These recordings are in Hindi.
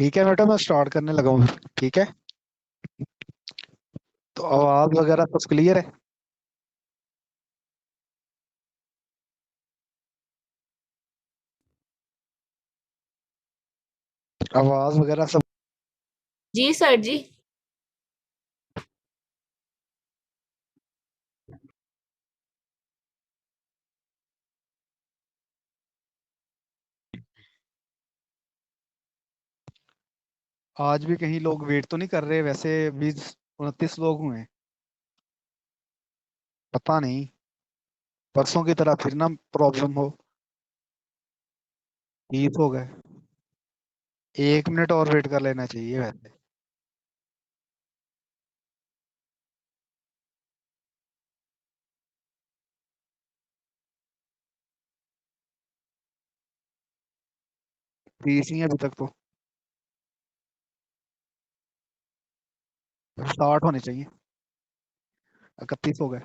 ठीक है बेटा, मैं स्टार्ट करने लगा हूँ। ठीक है। तो आवाज वगैरह सब क्लियर है? आवाज वगैरह सब। जी सर जी। आज भी कहीं लोग वेट तो नहीं कर रहे? वैसे 20-29 लोग हुए हैं। पता नहीं, परसों की तरह फिर ना प्रॉब्लम हो। 30 हो गए। 1 मिनट और वेट कर लेना चाहिए वैसे। तीस ही है अभी तक तो। 60 होने चाहिए। 31 हो गए।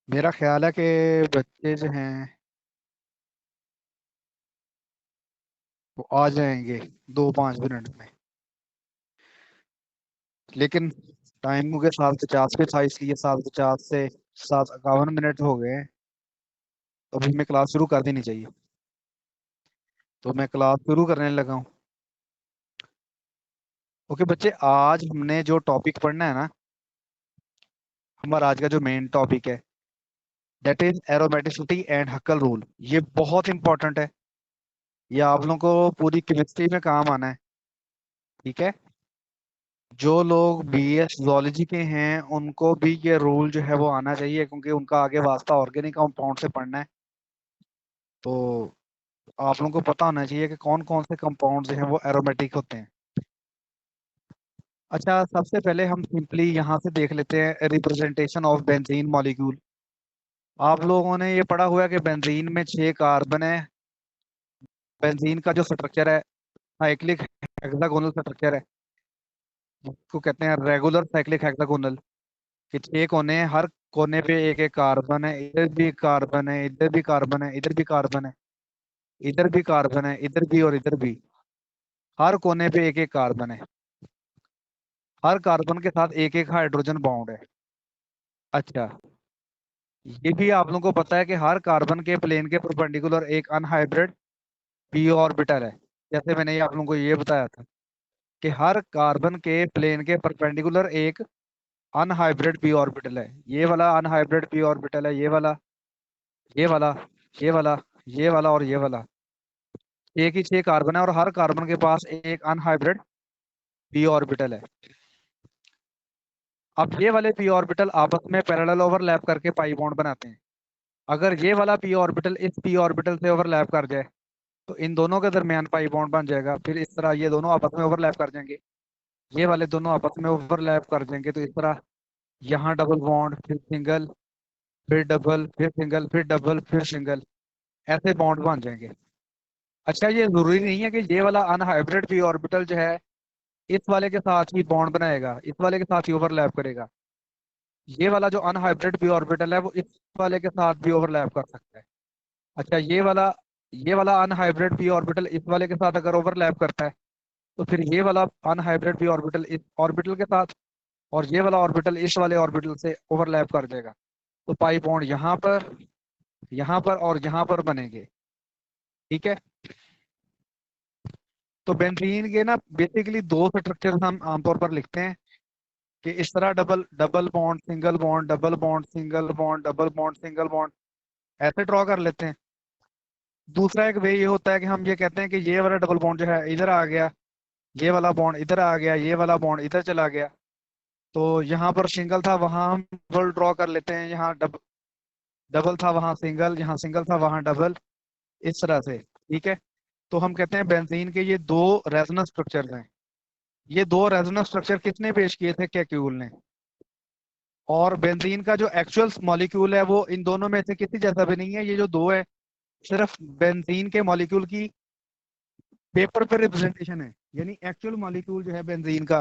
मेरा ख्याल है कि बच्चे जो हैं वो आ जाएंगे 2-5 मिनट में। लेकिन टाइम के साथ 50 पे था, इसलिए 7:50 से 7:51 हो गए हैं। तो अभी हमें क्लास शुरू कर देनी चाहिए। तो मैं क्लास शुरू करने लगा हूँ। ओके बच्चे, आज हमने जो टॉपिक पढ़ना है ना, हमारा आज का जो मेन टॉपिक है that is aromaticity and हक्कल rule. ये बहुत इंपॉर्टेंट है। ये आप लोगों को पूरी केमिस्ट्री में काम आना है। ठीक है। जो लोग बीएस जूलॉजी के हैं उनको भी ये रूल जो है वो आना चाहिए, क्योंकि उनका आगे वास्ता ऑर्गेनिक कंपाउंड से पढ़ना है। तो आप लोगों को पता होना चाहिए कि कौन कौन से कंपाउंड जो हैं वो एरोमेटिक होते हैं। अच्छा, सबसे पहले हम सिंपली यहाँ से देख लेते हैं रिप्रेजेंटेशन ऑफ बेंजीन मॉलिक्यूल। आप लोगों ने ये पढ़ा हुआ है कि बेंजीन में 6 कार्बन है। बेंजीन का जो स्ट्रक्चर है साइक्लिक हेक्सागोनल स्ट्रक्चर है, जिसको कहते हैं रेगुलर साइक्लिक हेक्सागोनल। कि 6 कोने हैं, हर कोने पे एक एक कार्बन है। इधर भी कार्बन है, इधर भी कार्बन है, इधर भी कार्बन है, इधर भी कार्बन है, इधर भी और इधर भी। हर कोने पे एक एक कार्बन है। हर कार्बन के साथ एक एक हाइड्रोजन बॉन्ड है। अच्छा, ये भी आप लोगों को पता है कि हर कार्बन के प्लेन के परपेंडिकुलर एक अनहाइब्रिड पी ऑर्बिटल है। जैसे मैंने ये आप लोगों को ये बताया था कि हर कार्बन के प्लेन के परपेंडिकुलर एक अनहाइब्रिड पी ऑर्बिटल है। ये वाला अनहाइब्रिड पी ऑर्बिटल है, ये वाला, ये वाला, ये वाला, ये वाला और ये वाला। एक ही 6 कार्बन है और हर कार्बन के पास एक अनहाइब्रिड पी ऑर्बिटल है। अब ये वाले पी ऑर्बिटल आपस में पैरेलल ओवरलैप करके पाई बॉन्ड बनाते हैं। अगर ये वाला पी ऑर्बिटल इस पी ऑर्बिटल से ओवरलैप कर जाए तो इन दोनों के दरमियान पाई बॉन्ड बन जाएगा। फिर इस तरह ये दोनों आपस में ओवरलैप कर जाएंगे। ये वाले दोनों आपस में ओवरलैप कर जाएंगे, तो इस तरह यहाँ डबल बॉन्ड, फिर सिंगल, फिर डबल, फिर सिंगल, फिर डबल, फिर सिंगल, ऐसे बॉन्ड बन जाएंगे। अच्छा, ये जरूरी नहीं है कि ये वाला अनहाइब्रिड पी ऑर्बिटल जो है इस वाले के साथ ही बॉन्ड बनाएगा, इस वाले के साथ ही ओवरलैप करेगा। ये वाला जो अनहाइब्रिड पी ऑर्बिटल है वो इस वाले के साथ भी ओवरलैप कर सकता है। अच्छा, ये वाला अनहाइब्रिड पी ऑर्बिटल इस वाले के साथ अगर ओवरलैप करता है तो फिर ये वाला अनहाइब्रिड पी ऑर्बिटल इस ऑर्बिटल के साथ और ये वाला ऑर्बिटल इस वाले ऑर्बिटल से ओवरलैप कर देगा। तो पाई बॉन्ड यहाँ पर और यहाँ पर बनेंगे। ठीक है। तो बेंजीन के ना बेसिकली दो स्ट्रक्चर हम आमतौर पर लिखते हैं कि इस तरह double double bond single bond, double bond single bond, double bond single bond, ऐसे ड्रॉ कर लेते हैं। दूसरा एक वे ये होता है कि हम ये कहते हैं कि ये वाला डबल बॉन्ड जो है इधर आ गया, ये वाला बॉन्ड इधर आ गया, ये वाला बॉन्ड इधर चला गया। तो यहाँ पर सिंगल था, वहां हम डबल ड्रॉ कर लेते हैं। यहाँ डबल था, वहां सिंगल, यहाँ सिंगल था, वहां डबल, इस तरह से। ठीक है। तो हम कहते हैं बेंजीन के ये दो रेजोनेंस स्ट्रक्चर हैं। ये दो रेजोनेंस स्ट्रक्चर किसने पेश किए थे? कैक्यूल ने। और बेंजीन का जो एक्चुअल मॉलिक्यूल है वो इन दोनों में से किसी जैसा भी नहीं है। ये जो दो है सिर्फ बेंजीन के मॉलिक्यूल की पेपर पे रिप्रेजेंटेशन है। यानी एक्चुअल मॉलिक्यूल जो है बेंजीन का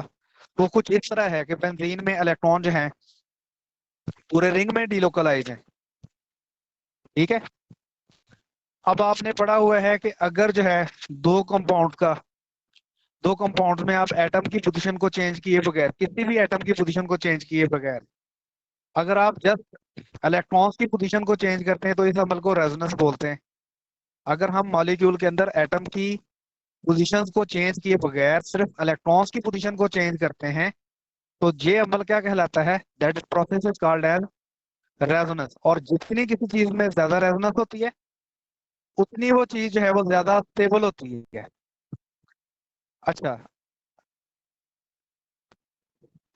वो कुछ इस तरह है कि बेंजीन में इलेक्ट्रॉन जो हैं पूरे रिंग में डिलोकलाइज हैं। ठीक है। अब आपने पढ़ा हुआ है कि अगर जो है दो कंपाउंड का दो कंपाउंड में आप एटम की पोजीशन को चेंज किए बगैर, किसी भी एटम की पोजीशन को चेंज किए बगैर, अगर आप जस्ट इलेक्ट्रॉन्स की पोजीशन को चेंज करते हैं तो इस अमल को रेजोनेंस बोलते हैं। अगर हम मॉलिक्यूल के अंदर एटम की पोजीशंस को चेंज किए बगैर सिर्फ इलेक्ट्रॉन्स की पोजीशन को चेंज करते हैं तो ये अमल क्या कहलाता है? That process is called as resonance. और जितनी किसी चीज में ज्यादा रेजोनेंस होती है उतनी वो चीज जो है वो ज्यादा स्टेबल होती है। अच्छा,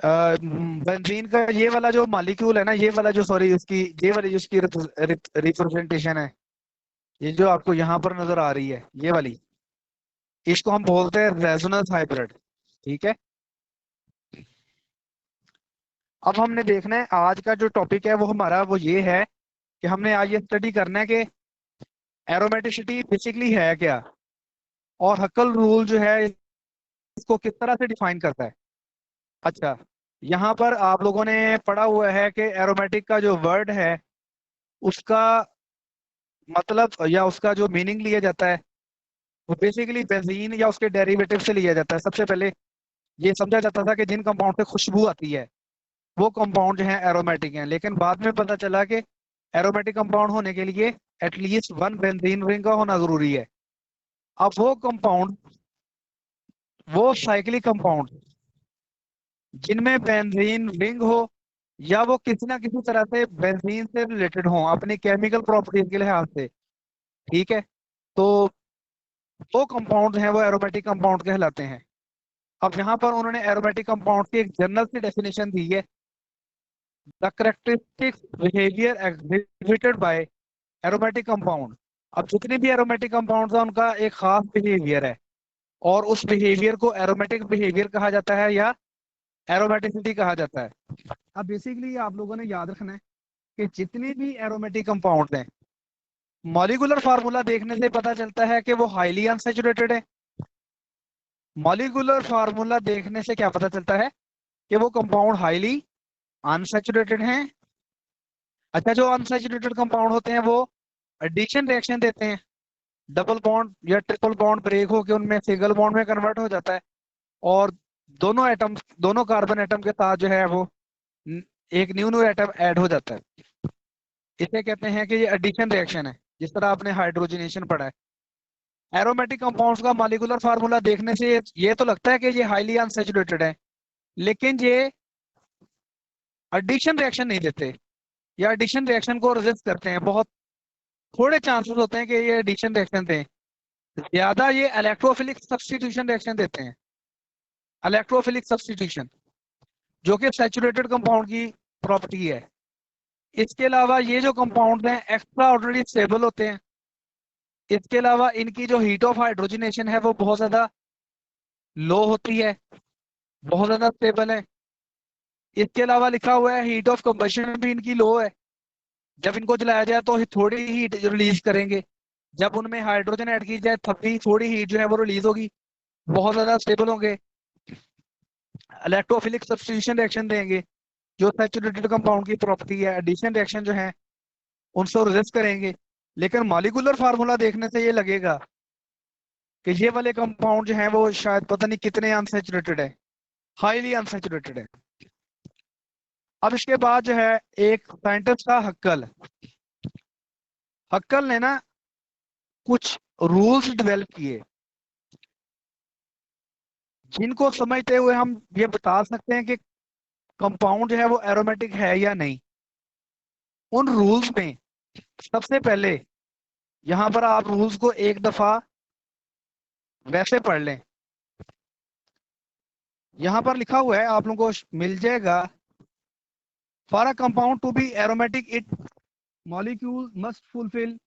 बेंजीन का ये वाला जो मॉलिक्यूल है ना, ये वाला जो सॉरी उसकी ये वाली जो उसकी रिप्रेजेंटेशन है, ये जो आपको यहाँ पर नजर आ रही है ये वाली, इसको हम बोलते हैं रेजोनेंस हाइब्रिड। ठीक है। अब हमने देखना है आज का जो टॉपिक है वो हमारा वो ये है कि हमने आज ये स्टडी करना है कि एरोमेटिसिटी बेसिकली है क्या, और हक्कल रूल जो है इसको किस तरह से डिफाइन करता है। अच्छा, यहाँ पर आप लोगों ने पढ़ा हुआ है कि एरोमेटिक का जो वर्ड है उसका मतलब या उसका जो मीनिंग लिया जाता है वो बेसिकली बेंजीन या उसके डेरिवेटिव से लिया जाता है। सबसे पहले ये समझा जाता था कि जिन कंपाउंड से खुशबू आती है वो कंपाउंड जो है एरोमेटिक हैं, लेकिन बाद में पता चला कि एरोमेटिक कंपाउंड होने के लिए एटलीस्ट वन बेंजीन रिंग का होना जरूरी है। अब वो कंपाउंड, वो साइक्लिक कंपाउंड जिनमें बेंजीन रिंग हो या वो किसी ना किसी तरह से बेंजीन से रिलेटेड हो अपनी केमिकल प्रॉपर्टीज के लिहाज से, ठीक है, तो वो कंपाउंड हैं वो एरोमेटिक कंपाउंड कहलाते हैं। अब यहाँ पर उन्होंने एरोमेटिक कंपाउंड की एक जनरल सी डेफिनेशन दी है, the characteristics behaviour exhibited by aromatic compound. अब जितने भी एरोमेटिक कंपाउंड्स हैं उनका एक खास बिहेवियर है और उस बिहेवियर को एरोमेटिक बिहेवियर कहा जाता है या एरोमेटिसिटी कहा जाता है। अब बेसिकली आप लोगों ने याद रखना है कि जितने भी एरोमेटिक कंपाउंड हैं मॉलिक्यूलर फार्मूला देखने से पता चलता है कि वो हाईली अनसैचुरेटेड है। मॉलिक्यूलर फार्मूला देखने से क्या पता चलता है कि वो कंपाउंड हाईली अनसैचुरेटेड हैं। अच्छा, जो अनसैचुरेटेड कंपाउंड होते हैं वो एडिशन रिएक्शन देते हैं, डबल बॉन्ड या ट्रिपल बॉन्ड ब्रेक होकर उनमें सिंगल बॉन्ड में कन्वर्ट हो जाता है और दोनों एटम, दोनों कार्बन एटम के साथ जो है वो न- एक न्यू न्यू एटम ऐड हो जाता है। इसे कहते हैं कि ये एडिशन रिएक्शन है, जिस तरह आपने हाइड्रोजनेशन पढ़ा है। एरोमेटिक कंपाउंड्स का मॉलिक्यूलर फार्मूला देखने से ये तो लगता है कि ये हाईली अनसैचुरेटेड है, लेकिन ये एडिशन रिएक्शन नहीं देते या एडिशन रिएक्शन को रेजिस्ट करते हैं। बहुत थोड़े चांसेस होते हैं कि ये एडिशन रिएक्शन दें, ज्यादा ये इलेक्ट्रोफिलिक सब्स्टिट्यूशन रिएक्शन देते हैं। इलेक्ट्रोफिलिक सब्स्टिट्यूशन जो कि सैचुरेटेड कंपाउंड की प्रॉपर्टी है। इसके अलावा ये जो कंपाउंड हैं एक्स्ट्रा ऑर्डिनरी स्टेबल होते हैं। इसके अलावा इनकी जो हीट ऑफ हाइड्रोजनेशन है वो बहुत ज्यादा लो होती है, बहुत ज्यादा स्टेबल है। इसके अलावा लिखा हुआ है हीट ऑफ कंबशन भी इनकी लो है, जब इनको जलाया जाए तो थोड़ी हीट रिलीज करेंगे, जब उनमें हाइड्रोजन ऐड की जाए तब भी थोड़ी हीट जो है वो रिलीज होगी, बहुत ज्यादा स्टेबल होंगे, इलेक्ट्रोफिलिक सब्स्टिट्यूशन रिएक्शन देंगे जो सैचुरेटेड कंपाउंड की प्रॉपर्टी है। एडिशन रिएक्शन जो है उनसे रेजिस्ट करेंगे। लेकिन मॉलिक्यूलर फार्मूला देखने से ये लगेगा कि ये वाले कंपाउंड जो है वो शायद पता नहीं कितने अनसैचुरेटेड है, हाईली अनसैचुरेटेड है। अब इसके बाद जो है एक साइंटिस्ट था हक्कल। हक्कल ने ना कुछ रूल्स डेवलप किए जिनको समझते हुए हम ये बता सकते हैं कि कंपाउंड जो है वो एरोमेटिक है या नहीं। उन रूल्स में सबसे पहले, यहां पर आप रूल्स को एक दफा वैसे पढ़ लें। यहां पर लिखा हुआ है, आप लोगों को मिल जाएगा, for a compound to be aromatic it molecule must fulfil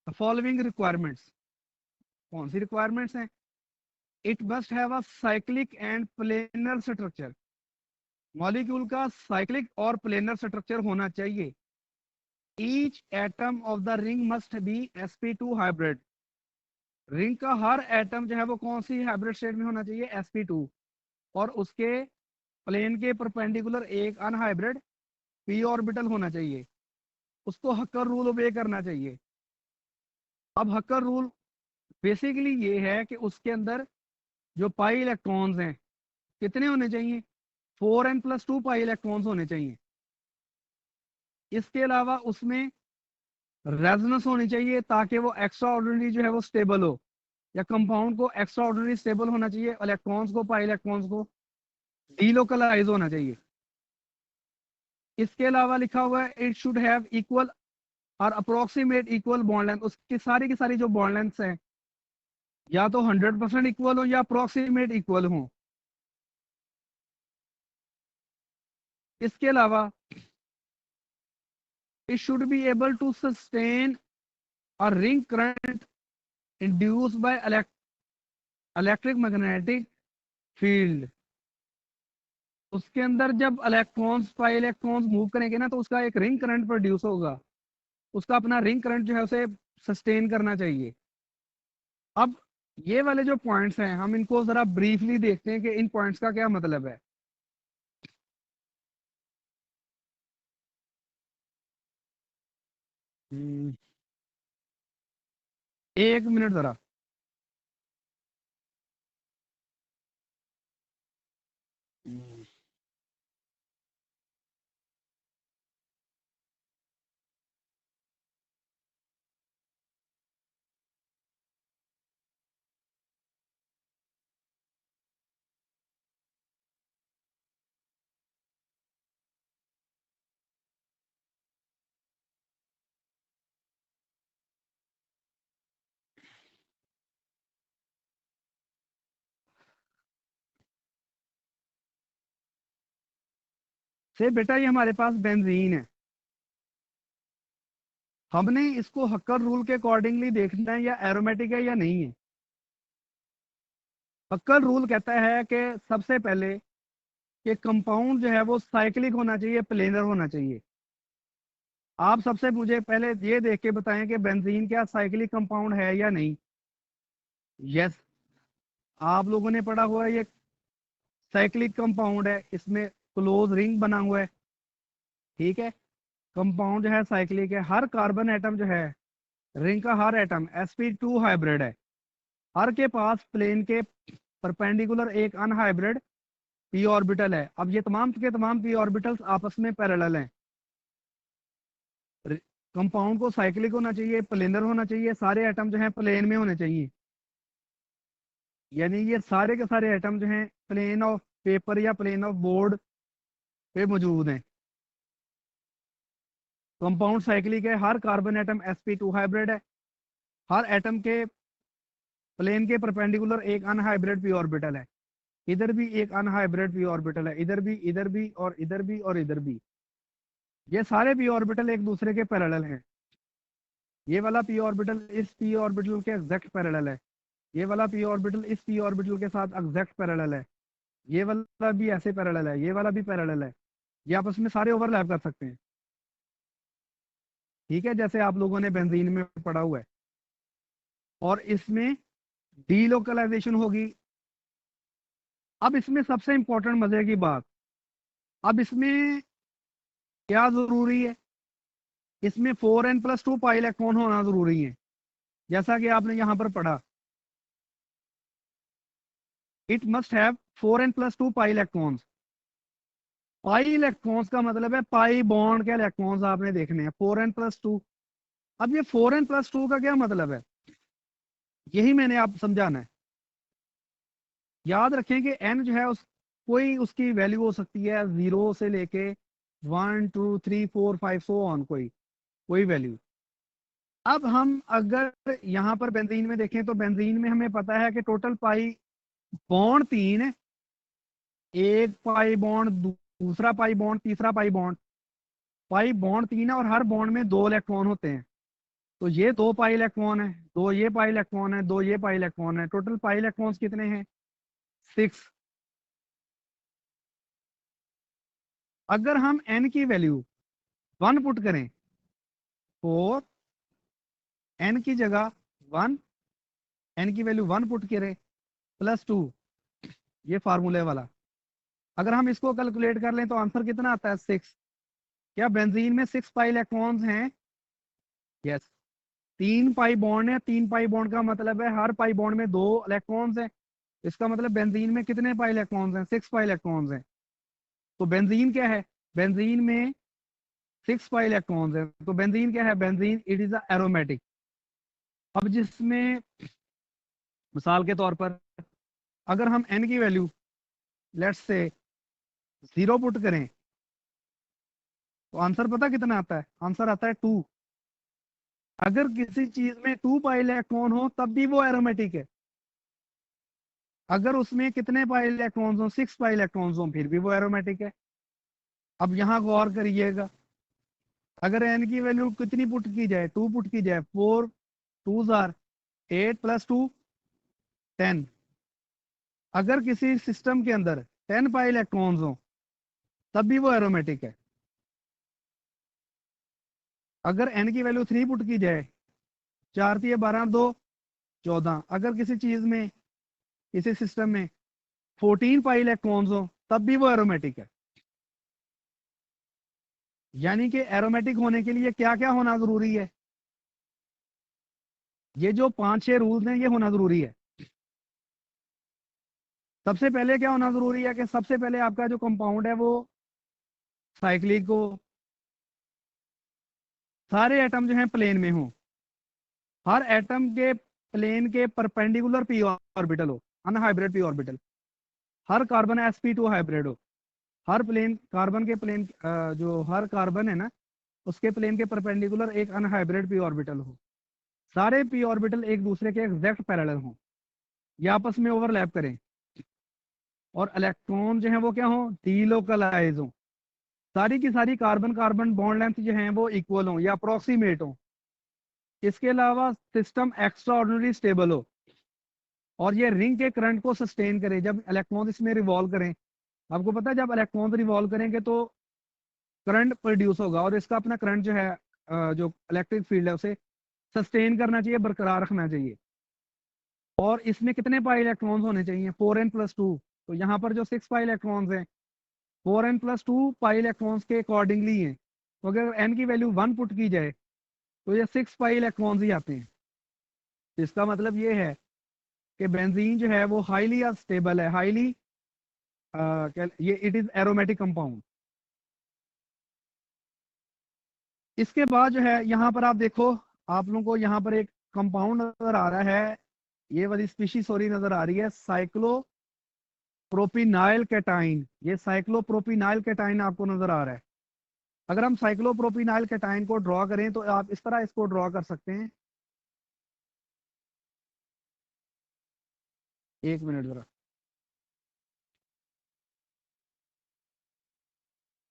the following requirements. कौन सी रिक्वायरमेंट्स हैं? It must have a cyclic and planar structure. Molecule का साइक्लिक और प्लेनर स्ट्रक्चर होना चाहिए। Each atom of the ring must be sp2 hybrid. Ring का हर एटम जो है वो कौन सी हाइब्रिड स्टेट में होना चाहिए? sp2। और उसके प्लेन के परपेंडिकुलर एक अनहाइब्रिड पी ऑर्बिटल होना चाहिए, उसको हक्कर रूल ओबे करना चाहिए। अब हक्कर रूल बेसिकली ये है कि उसके अंदर जो पाई इलेक्ट्रॉन्स हैं कितने होने चाहिए, 4n+2 पाई इलेक्ट्रॉन्स होने चाहिए। इसके अलावा उसमें रेजोनेंस होनी चाहिए ताकि वो एक्स्ट्रा ऑर्डिनरी जो है वो स्टेबल हो, या कंपाउंड को एक्स्ट्रा ऑर्डिनरी स्टेबल होना चाहिए, इलेक्ट्रॉन्स को पाई इलेक्ट्रॉन्स को डीलोकलाइज होना चाहिए। इसके अलावा लिखा हुआ है इट शुड हैव इक्वल और अप्रोक्सीमेट इक्वल बॉन्ड लेंथ, उसकी सारी की सारी जो बॉन्ड लेंथ्स हैं या तो 100% इक्वल हो या अप्रोक्सीमेट इक्वल हो। इसके अलावा it should be able to sustain a ring current induced by electric magnetic field। उसके अंदर जब इलेक्ट्रॉन्स पाई इलेक्ट्रॉन्स मूव करेंगे ना तो उसका एक रिंग करंट प्रोड्यूस होगा, उसका अपना रिंग करंट जो है उसे सस्टेन करना चाहिए। अब ये वाले जो पॉइंट्स हैं हम इनको जरा ब्रीफली देखते हैं कि इन पॉइंट्स का क्या मतलब है। एक मिनट जरा। से बेटा ये हमारे पास बेंजीन है, हमने इसको हक्कर रूल के अकॉर्डिंगली देखना है या एरोमेटिक है या नहीं है। हक्कर रूल कहता है कि सबसे पहले कि कंपाउंड जो है वो साइक्लिक होना चाहिए, प्लेनर होना चाहिए। आप सबसे मुझे पहले ये देख के बताएं कि बेंजीन क्या साइक्लिक कंपाउंड है या नहीं। यस, आप लोगों ने पढ़ा हुआ है ये साइक्लिक कंपाउंड है, इसमें क्लोज रिंग बना हुआ है, ठीक है। कंपाउंड जो है साइक्लिक है, हर कार्बन एटम जो है रिंग का हर एटम sp2 हाइब्रिड है, हर के पास प्लेन के परपेंडिकुलर एक अनहाइब्रिड पी ऑर्बिटल है। अब ये तमाम के तमाम पी ऑर्बिटल्स आपस में पैरेलल हैं। कंपाउंड को साइक्लिक होना चाहिए, प्लेनर होना चाहिए, सारे एटम जो हैं प्लेन में होने चाहिए, यानी ये सारे के सारे एटम जो हैं प्लेन ऑफ पेपर या प्लेन ऑफ बोर्ड पे मौजूद हैं। कंपाउंड साइक्लिक है, हर कार्बन एटम sp2 हाइब्रिड है, हर एटम के प्लेन के परपेंडिकुलर एक अनहाइब्रिड पी ऑर्बिटल है, इधर भी एक अनहाइब्रिड पी ऑर्बिटल है, इधर भी और इधर भी और इधर भी। ये सारे पी ऑर्बिटल एक दूसरे के पैरेलल हैं। ये वाला पी ऑर्बिटल इस पी ऑर्बिटल के एग्जैक्ट पैरेलल है, ये वाला पी ऑर्बिटल इस पी ऑर्बिटल के साथ एग्जैक्ट पैरेलल है, ये वाला भी ऐसे पैरेलल है, ये वाला भी पैरेलल है। ये आपस में सारे ओवरलैप कर सकते हैं, ठीक है, जैसे आप लोगों ने बेंजीन में पढ़ा हुआ है। और इसमें डीलोकलाइजेशन होगी। अब इसमें सबसे इंपॉर्टेंट मजे की बात, अब इसमें क्या जरूरी है, इसमें 4n+2 पाई इलेक्ट्रॉन होना जरूरी है, जैसा कि आपने यहाँ पर पढ़ा it must have 4n+2 pi electrons. Pi electrons का मतलब है पाई बॉन्ड के इलेक्ट्रॉन्स आपने देखने हैं 4n+2। अब ये 4n+2 का क्या मतलब है, यही मैंने आप समझाना है। याद रखें कि n जो है उस कोई उसकी वैल्यू हो सकती है 0 से लेके 1 2 3 4 5 सो ऑन, कोई वैल्यू। अब हम अगर यहाँ पर बेंजीन में देखें तो बेंजीन में हमें पता है कि टोटल पाई बॉन्ड 3 है, एक पाई बॉन्ड, दूसरा पाई बॉन्ड, तीसरा पाई बॉन्ड। पाई बॉन्ड 3 है और हर बॉन्ड में 2 इलेक्ट्रॉन होते हैं, तो ये 2 पाई इलेक्ट्रॉन है, दो ये पाई इलेक्ट्रॉन है, दो ये पाई इलेक्ट्रॉन है, टोटल पाई इलेक्ट्रॉन्स कितने हैं 6। अगर हम n की वैल्यू 1 पुट करें, 4 n की जगह 1, n की वैल्यू 1 पुट करें +2, ये फार्मूले वाला अगर हम इसको कैलकुलेट कर लें तो आंसर कितना आता है 6। क्या बेंजीन में 6 पाई इलेक्ट्रॉन्स हैं? यस। 3 पाई बॉन्ड है, 3 पाई बॉन्ड का मतलब है हर पाई बॉन्ड में 2 इलेक्ट्रॉन्स हैं। इसका मतलब बेंजीन में कितने पाई इलेक्ट्रॉन्स हैं? 6 पाई इलेक्ट्रॉन्स हैं। तो बेंजीन क्या है? बेंजीन में 6 पाई इलेक्ट्रॉन्स हैं। तो बेंजीन क्या है? Benzene it is aromatic. अब जिसमें मिसाल के तौर पर अगर हम n की वैल्यू लेट्स से 0 पुट करें तो आंसर पता कितना आता है? आंसर आता है 2। अगर किसी चीज में 2 पाई इलेक्ट्रॉन हो तब भी वो एरोमेटिक है। अगर उसमें कितने पाई इलेक्ट्रॉन्स हो? 6 पाई इलेक्ट्रॉन्स हो, फिर भी वो एरोमेटिक है। अब यहाँ गौर करिएगा, अगर n की वैल्यू कितनी पुट की जाए? 2 पुट की जाए, 4 2 आर 8 + 2 10। अगर किसी सिस्टम के अंदर 10 पाई इलेक्ट्रॉन्स हो तब भी वो एरोमेटिक है। अगर n की वैल्यू 3 पुट की जाए, 4 × 12 2 14। अगर किसी चीज में, किसी सिस्टम में 14 पाई इलेक्ट्रॉन्स हो तब भी वो एरोमेटिक है। यानी कि एरोमेटिक होने के लिए क्या क्या होना जरूरी है? ये जो 5-6 रूल्स हैं ये होना जरूरी है। सबसे पहले क्या होना जरूरी है कि सबसे पहले आपका जो कंपाउंड है वो साइक्लिक हो, सारे एटम जो हैं प्लेन में हो, हर एटम के प्लेन के परपेंडिकुलर पी ऑर्बिटल हो, अनहाइब्रिड पी ऑर्बिटल। हर कार्बन sp2 हाइब्रिड हो। हर प्लेन कार्बन के प्लेन जो हर कार्बन है ना उसके प्लेन के परपेंडिकुलर एक अनहाइब्रिड पी ऑर्बिटल हो। सारे पी ऑर्बिटल एक दूसरे के एग्जैक्ट पैरेलल हों, ये आपस में ओवरलैप करें, और इलेक्ट्रॉन जो है वो क्या हो? डीलोकलाइज हो। सारी की सारी कार्बन कार्बन बॉन्ड लेंथ जो है वो इक्वल हो या अप्रोक्सीमेट हो। इसके अलावा सिस्टम एक्स्ट्रा ऑर्डिनरी स्टेबल हो, और ये रिंग के करंट को सस्टेन करे जब इलेक्ट्रॉन इसमें रिवॉल्व करें। आपको पता है जब इलेक्ट्रॉन रिवॉल्व करेंगे तो करंट प्रोड्यूस होगा, और इसका अपना करंट जो है जो इलेक्ट्रिक फील्ड है उसे सस्टेन करना चाहिए, बरकरार रखना चाहिए। और इसमें कितने पाई इलेक्ट्रॉन्स होने चाहिए? 4n + 2। तो यहाँ पर जो 6 पाई इलेक्ट्रॉन्स हैं 4n + 2 पाई इलेक्ट्रॉन्स के अकॉर्डिंगली हैं। तो अगर n की वैल्यू 1 पुट की जाए तो ये 6 पाई इलेक्ट्रॉन्स ही आते हैं। इसका मतलब ये है कि बेंजीन जो है वो हाईली स्टेबल है, हाईली ये इट इज एरोमेटिक कंपाउंड। इसके बाद जो है यहाँ पर आप देखो, आप लोगों को यहाँ पर एक कंपाउंड नजर आ रहा है, ये वाली स्पीशीज सॉरी नजर आ रही है, साइक्लोप्रोपिनाइल कैटाइन। ये साइक्लोप्रोपिनाइल कैटाइन आपको नजर आ रहा है। अगर हम साइक्लोप्रोपिनाइल कैटाइन को ड्रॉ करें तो आप इस तरह इसको ड्रॉ कर सकते हैं। एक मिनट जरा,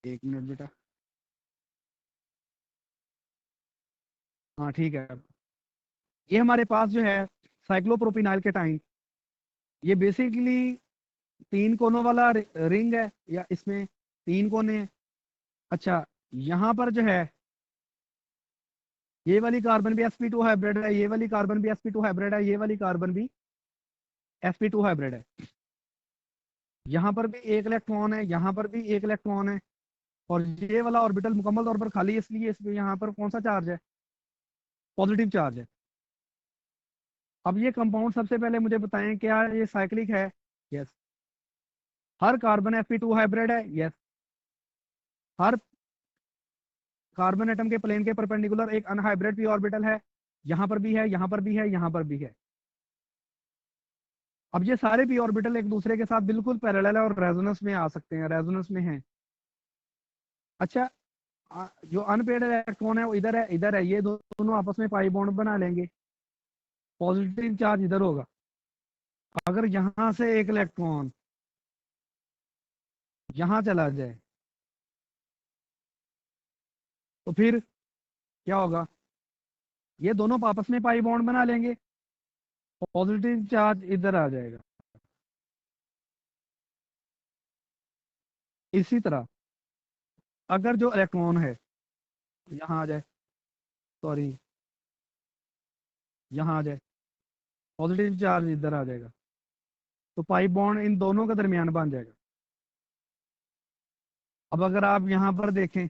एक मिनट बेटा। हाँ ठीक है। ये हमारे पास जो है साइक्लोप्रोपिनाइल कैटाइन, ये बेसिकली 3 कोनों वाला रिंग है, या इसमें 3 कोने हैं। अच्छा, यहाँ पर जो है ये वाली कार्बन भी sp2 हाइब्रिड है, ये वाली कार्बन भी sp2 हाइब्रिड है, ये वाली कार्बन भी sp2 हाइब्रिड है। यहाँ पर भी एक इलेक्ट्रॉन है, यहाँ पर भी एक इलेक्ट्रॉन है, और ये वाला ऑर्बिटल मुकम्मल तौर पर खाली है, इसलिए इसमें यहाँ पर कौन सा चार्ज है? पॉजिटिव चार्ज है। अब ये कंपाउंड सबसे पहले मुझे बताएं क्या ये साइक्लिक है? यस। हर कार्बन sp2 हाइब्रिड है? यस। हर कार्बन एटम के प्लेन के परपेंडिकुलर एक अनहाइब्रिड पी ऑर्बिटल है, यहाँ पर भी है, यहाँ पर भी है, यहाँ पर भी है। अब ये सारे पी ऑर्बिटल एक दूसरे के साथ बिल्कुल पैरेलल है और रेजोनेंस में आ सकते हैं, रेजोनेंस में हैं। अच्छा, जो अनपेड इलेक्ट्रॉन है वो इधर है, इधर है, ये दोनों आपस में पाई बॉन्ड बना लेंगे, पॉजिटिव चार्ज इधर होगा। अगर यहाँ से एक इलेक्ट्रॉन यहाँ चला जाए तो फिर क्या होगा? ये दोनों आपस में पाई बॉन्ड बना लेंगे, पॉजिटिव चार्ज इधर आ जाएगा। इसी तरह अगर जो इलेक्ट्रॉन है यहाँ आ जाए, सॉरी यहाँ आ जाए, पॉजिटिव चार्ज इधर आ जाएगा, तो पाई बॉन्ड इन दोनों के दरमियान बन जाएगा। अब अगर आप यहाँ पर देखें,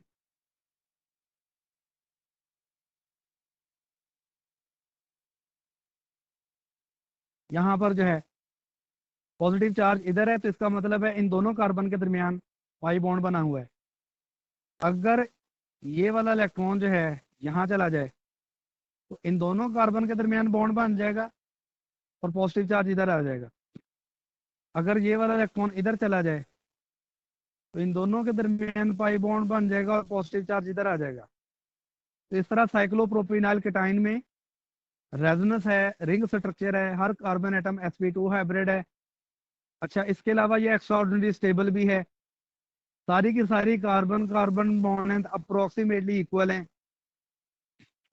यहाँ पर जो है पॉजिटिव चार्ज इधर है, तो इसका मतलब है इन दोनों कार्बन के दरमियान पाई बॉन्ड बना हुआ है। अगर ये वाला इलेक्ट्रॉन जो है यहाँ चला जाए तो इन दोनों कार्बन के दरमियान बॉन्ड बन जाएगा और पॉजिटिव चार्ज इधर आ जाएगा। अगर ये वाला इलेक्ट्रॉन इधर चला जाए तो इन दोनों के दरमियान पाई बॉन्ड बन जाएगा और पॉजिटिव चार्ज इधर आ जाएगा। तो इस तरह साइक्लोप्रोपिनाइल केटाइन में रेजोनेंस है, रिंग स्ट्रक्चर है, हर कार्बन एटम sp2 हाइब्रिड है। अच्छा, इसके अलावा ये एक्स्ट्राऑर्डिनरी स्टेबल भी है। सारी की सारी carbon carbon bond approximately equal हैं।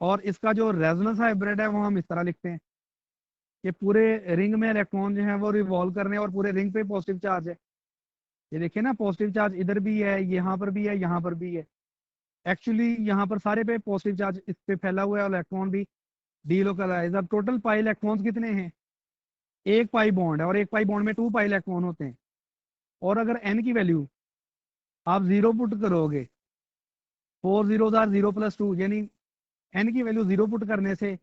और इसका जो रेजोनेंस हाइब्रिड है वो हम इस तरह लिखते हैं कि पूरे रिंग में इलेक्ट्रॉन जो है वो रिवॉल्व करने और पूरे रिंग पे पॉजिटिव चार्ज है। ये देखिए ना, पॉजिटिव चार्ज इधर भी है, यहाँ पर भी है, यहाँ पर भी है। एक्चुअली यहाँ पर सारे पे पॉजिटिव चार्ज इस पे फैला हुआ है और इलेक्ट्रॉन भी डीलोकलाइज। अब टोटल पाई इलेक्ट्रॉन्स कितने हैं? एक पाई बॉन्ड है और एक पाई बॉन्ड में 2 पाई इलेक्ट्रॉन होते हैं। और अगर एन की वैल्यू आप 0 पुट करोगे, 4 जीरोज आर 0 + 2, यानी एन की वैल्यू 0 पुट करने से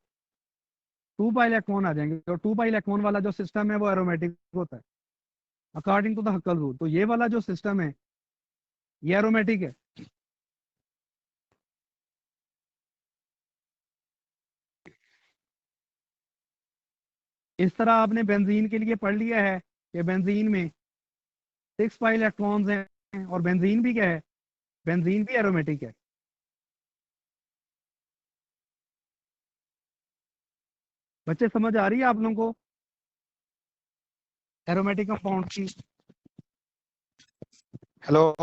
2 पाई इलेक्ट्रॉन आ जाएंगे। और 2 पाई इलेक्ट्रॉन वाला जो सिस्टम है वो एरोमेटिक होता है according to the Huckel rule. तो ये वाला जो सिस्टम है ये एरोमेटिक है। इस तरह आपने बेंजीन के लिए पढ़ लिया है कि बेंजीन में 6 पाई इलेक्ट्रॉन्स हैं और बेंजीन भी क्या है? बेंजीन भी एरोमेटिक है। बच्चे समझ आ रही है आप लोगों को एरोमेटिक कंपाउंड की? हेलो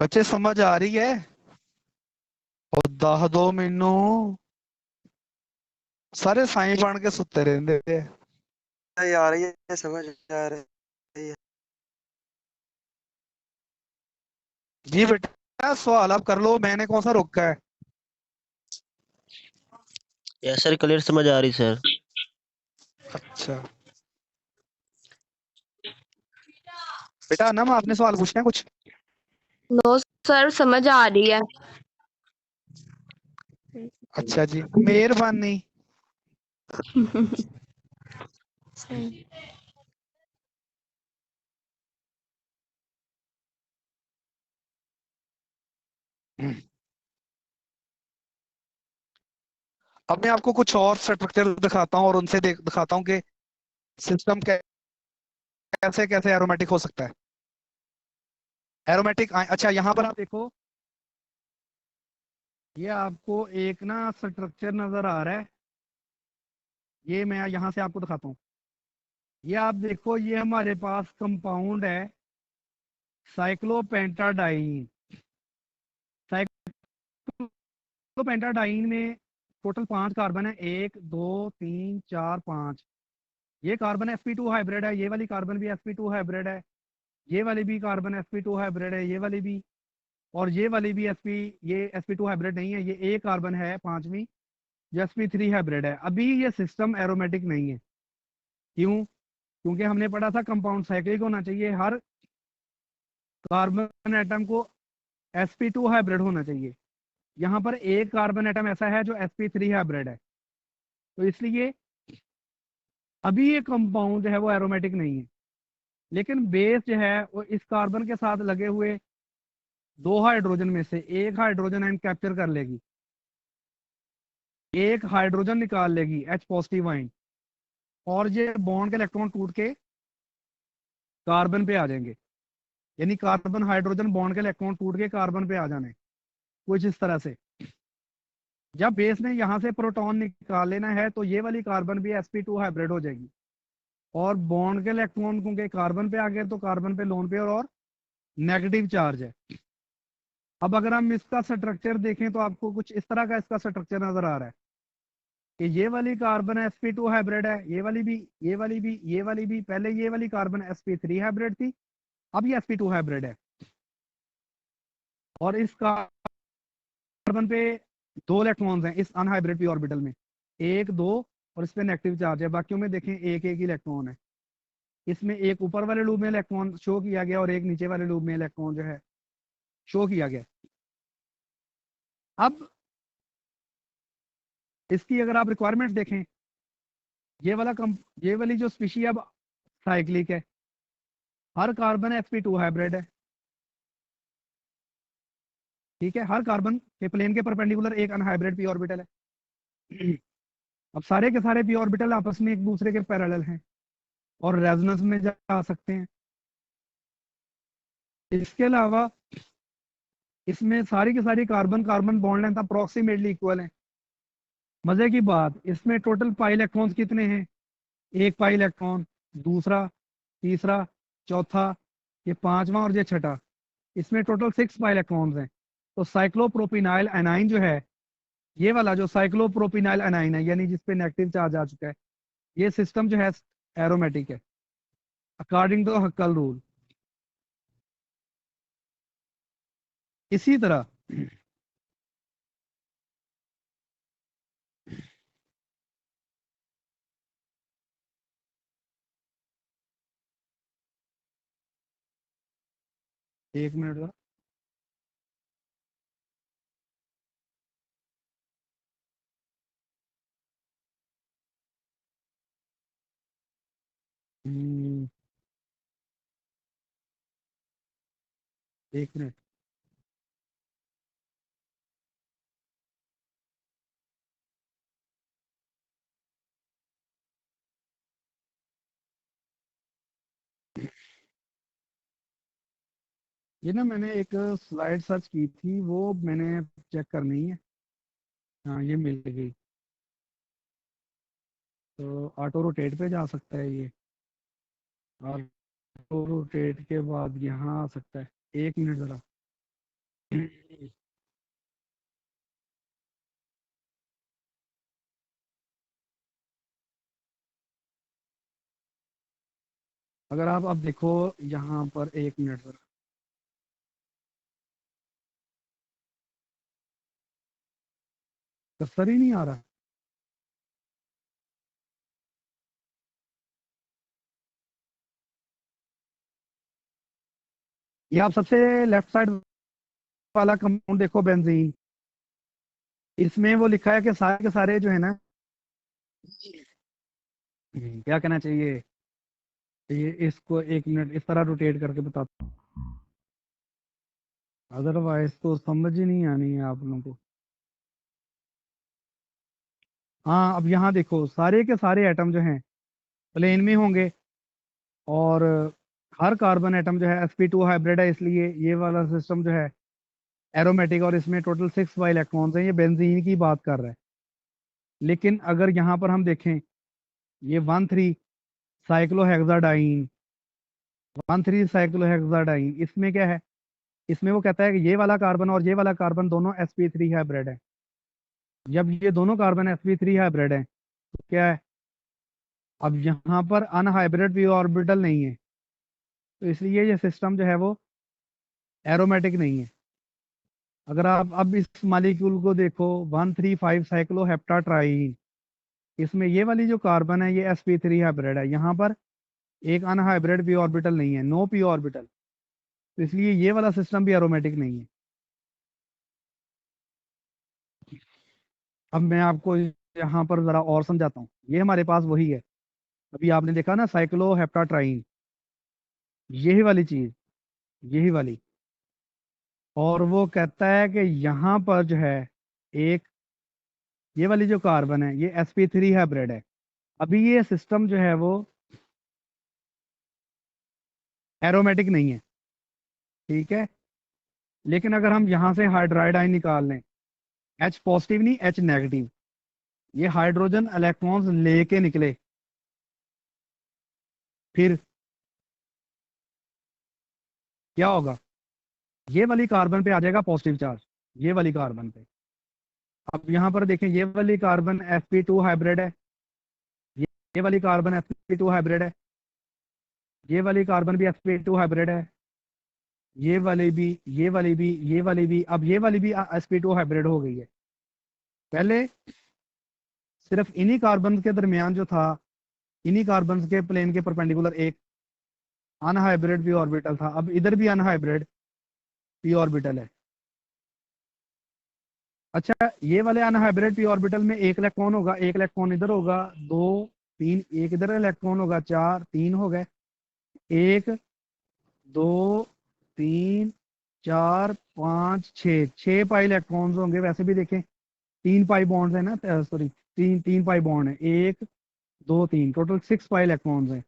बच्चे, समझ आ रही है? और दह दो मैनू सारे साई बन के सुते रहंदे। आ रही है, समझ आ रही है। जी बेटा, सवाल आप कर लो, मैंने कौन सा रोका है? यस सर, क्लियर समझ आ रही सर। अच्छा बेटा, ना आपने सवाल पूछना है कुछ? नो सर, समझ आ रही है। अच्छा जी, मेहरबानी। सही। अब मैं आपको कुछ और स्ट्रक्चर दिखाता हूँ और उनसे दिखाता हूँ कि सिस्टम कैसे कैसे एरोमेटिक हो सकता है। एरोमेटिक, अच्छा यहाँ पर आप देखो, ये आपको एक ना स्ट्रक्चर नजर आ रहा है। ये मैं यहाँ से आपको दिखाता हूँ। ये आप देखो, ये हमारे पास कंपाउंड है साइक्लोपेंटाडाइन। साइक्लोपेंटाडाइन में टोटल 5 कार्बन है, 1 2 3 4 5। ये कार्बन sp2 हाइब्रिड है, ये वाली कार्बन भी sp2 हाइब्रिड है, ये वाली भी कार्बन sp2 हाइब्रिड है, ये वाली भी, और ये वाली भी ये sp2 हाइब्रिड नहीं है, ये एक कार्बन है 5वीं जो sp3 हाइब्रिड है। अभी ये सिस्टम एरोमेटिक नहीं है। क्यों? क्योंकि हमने पढ़ा था कंपाउंड साइक्लिक होना चाहिए, हर कार्बन एटम को sp2 हाइब्रिड होना चाहिए। यहाँ पर एक कार्बन एटम ऐसा है जो sp3 हाइब्रिड है, तो इसलिए अभी ये कंपाउंड जो है वो एरोमेटिक नहीं है। लेकिन बेस जो है वो इस कार्बन के साथ लगे हुए 2 हाइड्रोजन में से एक हाइड्रोजन आयन कैप्चर कर लेगी, एक हाइड्रोजन निकाल लेगी H पॉजिटिव आयन, और ये बॉन्ड के इलेक्ट्रॉन टूट के कार्बन पे आ जाएंगे। यानी कार्बन हाइड्रोजन बॉन्ड के इलेक्ट्रॉन टूट के कार्बन पे आ जाने, कुछ इस तरह से। जब बेस ने यहाँ से प्रोटॉन निकाल लेना है तो ये वाली कार्बन भी sp2 हाइब्रिड हो जाएगी, और बॉन्ड के इलेक्ट्रॉन क्योंकि कार्बन पे आ गए तो कार्बन पे लोन पेयर और नेगेटिव चार्ज है। अब अगर हम इसका स्ट्रक्चर देखें तो आपको कुछ इस तरह का इसका स्ट्रक्चर नजर आ रहा है कि ये वाली कार्बन sp2 हाइब्रिड है, ये वाली भी, ये वाली भी, ये वाली भी। पहले ये वाली कार्बन sp3 हाइब्रिड थी, अब ये sp2 हाइब्रिड है। और इस कार्बन पे 2 इलेक्ट्रॉन्स हैं इस अनहाइब्रिड पी ऑर्बिटल में, 1 2, और इस पे नेगेटिव चार्ज है, बाकियों में देखें एक एक इलेक्ट्रॉन है। इसमें एक ऊपर वाले लूप में इलेक्ट्रॉन शो किया गया और एक नीचे वाले लूप में इलेक्ट्रॉन जो है शो किया गया। अब इसकी अगर आप रिक्वायरमेंट देखें, ये वाली जो स्पीशी अब साइक्लिक है, हर कार्बन sp2 हाइब्रिड है, ठीक है, हर कार्बन के प्लेन के परपेंडिकुलर एक अनहाइब्रिड पी ऑर्बिटल है। अब सारे के सारे पी ऑर्बिटल आपस में एक दूसरे के पैरेलल हैं और रेजोनेंस में जा सकते हैं। इसके अलावा इसमें सारी की सारी carbon carbon bond length approximately equal है। मजे की बात, इसमें टोटल पाई इलेक्ट्रॉन्स कितने हैं? एक पाई इलेक्ट्रॉन, दूसरा, तीसरा, चौथा, ये पांचवा और ये छठा, इसमें टोटल 6 पाई इलेक्ट्रॉन्स हैं। तो साइक्लोप्रोपिनाइल एनाइन जो है, ये वाला जो साइक्लोप्रोपिनाइल एनाइन है, यानी जिसपे नेगेटिव चार्ज आ चुका है, ये सिस्टम जो है एरोमेटिक है अकॉर्डिंग टू हक्कल रूल। इसी तरह एक मिनट का, एक मिनट। ये ना मैंने एक स्लाइड सर्च की थी, वो मैंने चेक करनी है। हाँ, ये मिल गई। तो ऑटो रोटेट पे जा सकता है ये, ऑटो रोटेट के बाद यहाँ आ सकता है। एक मिनट जरा। अगर आप अब देखो यहाँ पर, एक मिनट जरा, कर्सर ही नहीं आ रहा। ये आप सबसे लेफ्ट साइड वाला कंपाउंड देखो, बेंजीन, इसमें वो लिखा है कि सारे के सारे जो है ना, क्या कहना चाहिए, ये इसको एक मिनट इस तरह रोटेट करके बताता हूँ, अदरवाइज तो समझ ही नहीं आनी है आप लोगों को। हाँ, अब यहाँ देखो, सारे के सारे एटम जो हैं प्लेन में होंगे और हर कार्बन एटम जो है sp2 हाइब्रिड है, इसलिए ये वाला सिस्टम जो है एरोमेटिक, और इसमें टोटल 6 वाई इलेक्ट्रॉन्स हैं। ये बेंजीन की बात कर रहा है। लेकिन अगर यहाँ पर हम देखें, ये 1,3 साइक्लोहेक्साडाइन, 1,3 साइक्लोहेक्साडाइन, इसमें क्या है? इसमें वो कहता है कि ये वाला कार्बन और ये वाला कार्बन दोनों sp3 हाइब्रिड है। जब ये दोनों कार्बन sp3 हाइब्रिड है तो क्या है, अब यहाँ पर अनहाइब्रिड पी ऑर्बिटल नहीं है, तो इसलिए ये सिस्टम जो है वो एरोमेटिक नहीं है। अगर आप अब इस मालिक्यूल को देखो, 1,3,5 साइक्लोहेप्टाट्राइन, इसमें ये वाली जो कार्बन है ये sp3 हाइब्रिड है। यहाँ पर एक अनहाइब्रिड पी ऑर्बिटल नहीं है, नो पी ऑर्बिटल, तो इसलिए ये वाला सिस्टम भी एरोमेटिक नहीं है। अब मैं आपको यहाँ पर जरा और समझाता हूँ। ये हमारे पास वही है, अभी आपने देखा ना साइक्लोहेप्टाट्राइन, यही वाली चीज, यही वाली। और वो कहता है कि यहाँ पर जो है एक, ये वाली जो कार्बन है ये sp3 हाइब्रिड है। अभी ये सिस्टम जो है वो एरोमेटिक नहीं है, ठीक है। लेकिन अगर हम यहाँ से हाइड्राइड आयन निकाल लें, H पॉजिटिव नहीं, H नेगेटिव, ये हाइड्रोजन इलेक्ट्रॉन्स लेके निकले, फिर क्या होगा? ये वाली कार्बन पे आ जाएगा पॉजिटिव चार्ज, ये वाली कार्बन पे। अब यहाँ पर देखें, ये वाली कार्बन sp2 हाइब्रिड है, ये वाली कार्बन sp2 हाइब्रिड है, ये वाली कार्बन भी sp2 हाइब्रिड है, ये वाली भी, ये वाली भी, ये वाली भी। अब ये वाली भी sp2 हाइब्रिड हो गई है। पहले सिर्फ इन्हीं कार्बन के दरमियान जो था, इन्हीं कार्बन के प्लेन के परपेंडिकुलर एक अनहाइब्रिड पी ऑर्बिटल था, अब इधर भी अनहाइब्रिड पी ऑर्बिटल है। अच्छा, ये वाले अनहाइब्रिड पी ऑर्बिटल में एक इलेक्ट्रॉन होगा, एक इलेक्ट्रॉन इधर होगा, दो तीन, एक इधर इलेक्ट्रॉन होगा, चार, तीन हो गए, एक दो तीन चार पाँच छः, छः पाई इलेक्ट्रॉन्स होंगे। वैसे भी देखें, तीन पाई बॉन्ड्स है ना, सॉरी, तीन तीन पाई बॉन्ड है, एक दो तीन, टोटल सिक्स पाई इलेक्ट्रॉन्स हैं।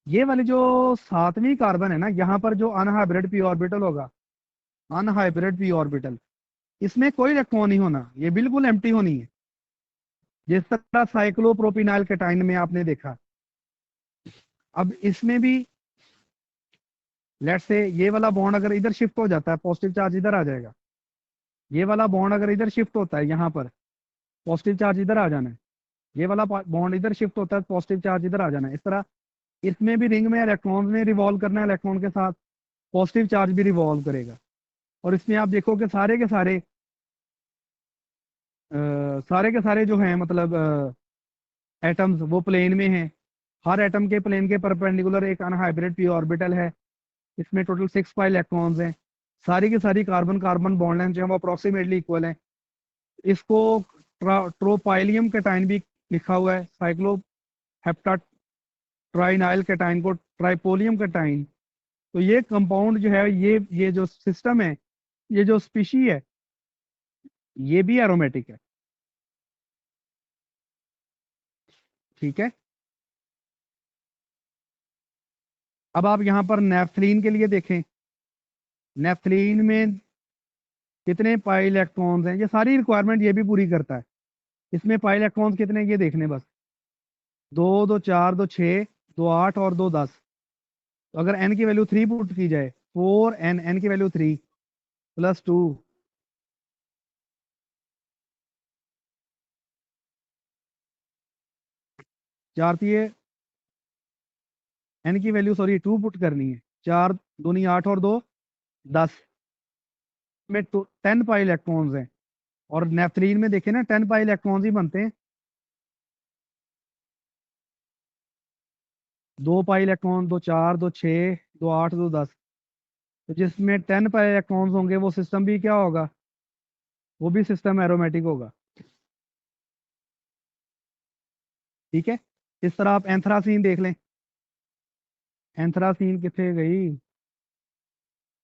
ये वाली जो सातवीं कार्बन है ना, यहाँ पर जो अनहाइब्रिड पी ऑर्बिटल होगा, अनहाइब्रिड पी ऑर्बिटल, इसमें कोई इलेक्ट्रॉन नहीं होना, ये बिल्कुल एम्प्टी होनी है, जिस तरह साइक्लोप्रोपिनाइल कैटाइन में आपने देखा। अब इसमें भी लेट्स से ये वाला बॉन्ड अगर इधर शिफ्ट हो जाता है, पॉजिटिव चार्ज इधर आ जाएगा। ये वाला बॉन्ड अगर इधर शिफ्ट होता है, यहाँ पर पॉजिटिव चार्ज इधर आ जाना है। ये वाला बॉन्ड इधर शिफ्ट होता है, पॉजिटिव चार्ज इधर आ जाना है। इस तरह इसमें भी रिंग में इलेक्ट्रॉन ने रिवॉल्व करना है, इलेक्ट्रॉन के साथ पॉजिटिव चार्ज भी रिवॉल्व करेगा। और इसमें आप देखो कि सारे के सारे सारे के सारे जो हैं, मतलब एटम्स, वो प्लेन में हैं। हर एटम के प्लेन के परपेंडिकुलर एक अनहाइब्रिड पी ऑर्बिटल है। इसमें टोटल सिक्स पाई इलेक्ट्रॉन्स हैं। सारी की सारी कार्बन कार्बन बॉन्ड लेंथ जो है वो अप्रोक्सीमेटली इक्वल है। इसको ट्रोपाइलियम कैटाइन भी लिखा हुआ है, साइक्लो हेप्टाट्राइनाइल कैटाइन को ट्राइपोलियम कैटाइन। तो ये कंपाउंड जो है, ये जो सिस्टम है, ये जो स्पीशी है, ये भी एरोमेटिक है। ठीक है, अब आप यहाँ पर नेफ्थलीन के लिए देखें, नेफ्थलीन में कितने पाई इलेक्ट्रॉन्स हैं। ये सारी रिक्वायरमेंट ये भी पूरी करता है। इसमें पाई इलेक्ट्रॉन्स कितने ये देखने बस, दो, दो चार, दो छः, दो आठ और दो 10। तो अगर एन की वैल्यू 3 पुट की जाए, 4n, एन की वैल्यू 3 प्लस 2, चार दिए, एन की वैल्यू सॉरी 2 पुट करनी है, चार दूनी 8 और दो 10 में 10 पाई इलेक्ट्रॉन्स हैं। और नेफ्थलीन में देखें ना, 10 पाई इलेक्ट्रॉन्स ही बनते हैं, दो पाई इलेक्ट्रॉन, दो चार, दो छः, दो आठ, दो 10। तो जिसमें 10 पाई इलेक्ट्रॉन्स होंगे वो सिस्टम भी क्या होगा, वो भी सिस्टम एरोमेटिक होगा। ठीक है, इस तरह आप एंथ्रासीन देख लें, एंथ्रासीन कितने गई,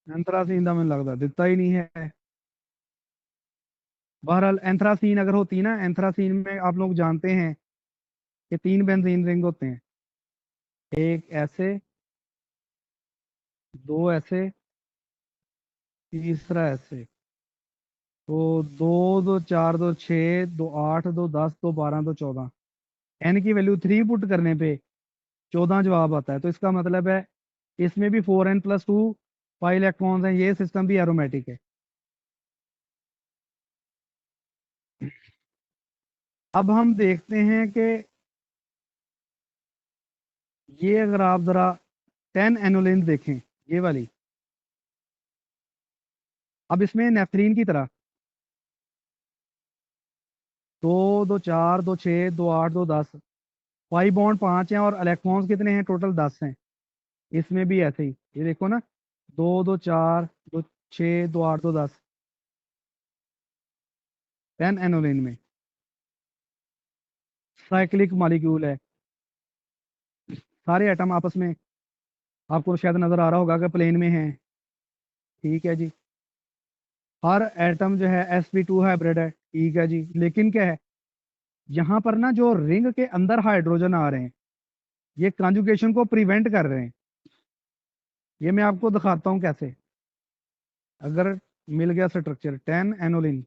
एंथ्रासीन का मैंने लगता दिता ही नहीं है। बहरहाल एंथ्रासीन अगर होती ना, एंथ्रासीन में आप लोग जानते हैं कि तीन बेंजीन रिंग होते हैं, एक ऐसे, दो ऐसे, तीसरा ऐसे। तो दो, दो चार, दो छः, दो आठ, दो 10, दो 12, दो 14, एन की वैल्यू 3 पुट करने पे 14 जवाब आता है। तो इसका मतलब है इसमें भी 4n+2 पाई इलेक्ट्रॉन्स हैं, ये सिस्टम भी एरोमेटिक है। अब हम देखते हैं कि ये अगर आप ज़रा 10 एनोलिन देखें, ये वाली, अब इसमें नेफ्थलीन की तरह दो, दो चार, दो छः, दो आठ, दो 10, पाई बॉन्ड 5 हैं और इलेक्ट्रॉन्स कितने हैं, टोटल 10 हैं। इसमें भी ऐसे ही, ये देखो ना, दो, दो चार, दो छः, दो आठ, दो 10, 10 एनोलिन में साइक्लिक मॉलिक्यूल है। सारे एटम आपस में, आपको शायद नज़र आ रहा होगा कि प्लेन में है। ठीक है जी, हर एटम जो है sp2 हाइब्रिड है। ठीक है जी, लेकिन क्या है, यहाँ पर ना जो रिंग के अंदर हाइड्रोजन आ रहे हैं, ये कॉन्जुगेशन को प्रिवेंट कर रहे हैं। ये मैं आपको दिखाता हूँ कैसे। अगर मिल गया स्ट्रक्चर 10 एनोलिन,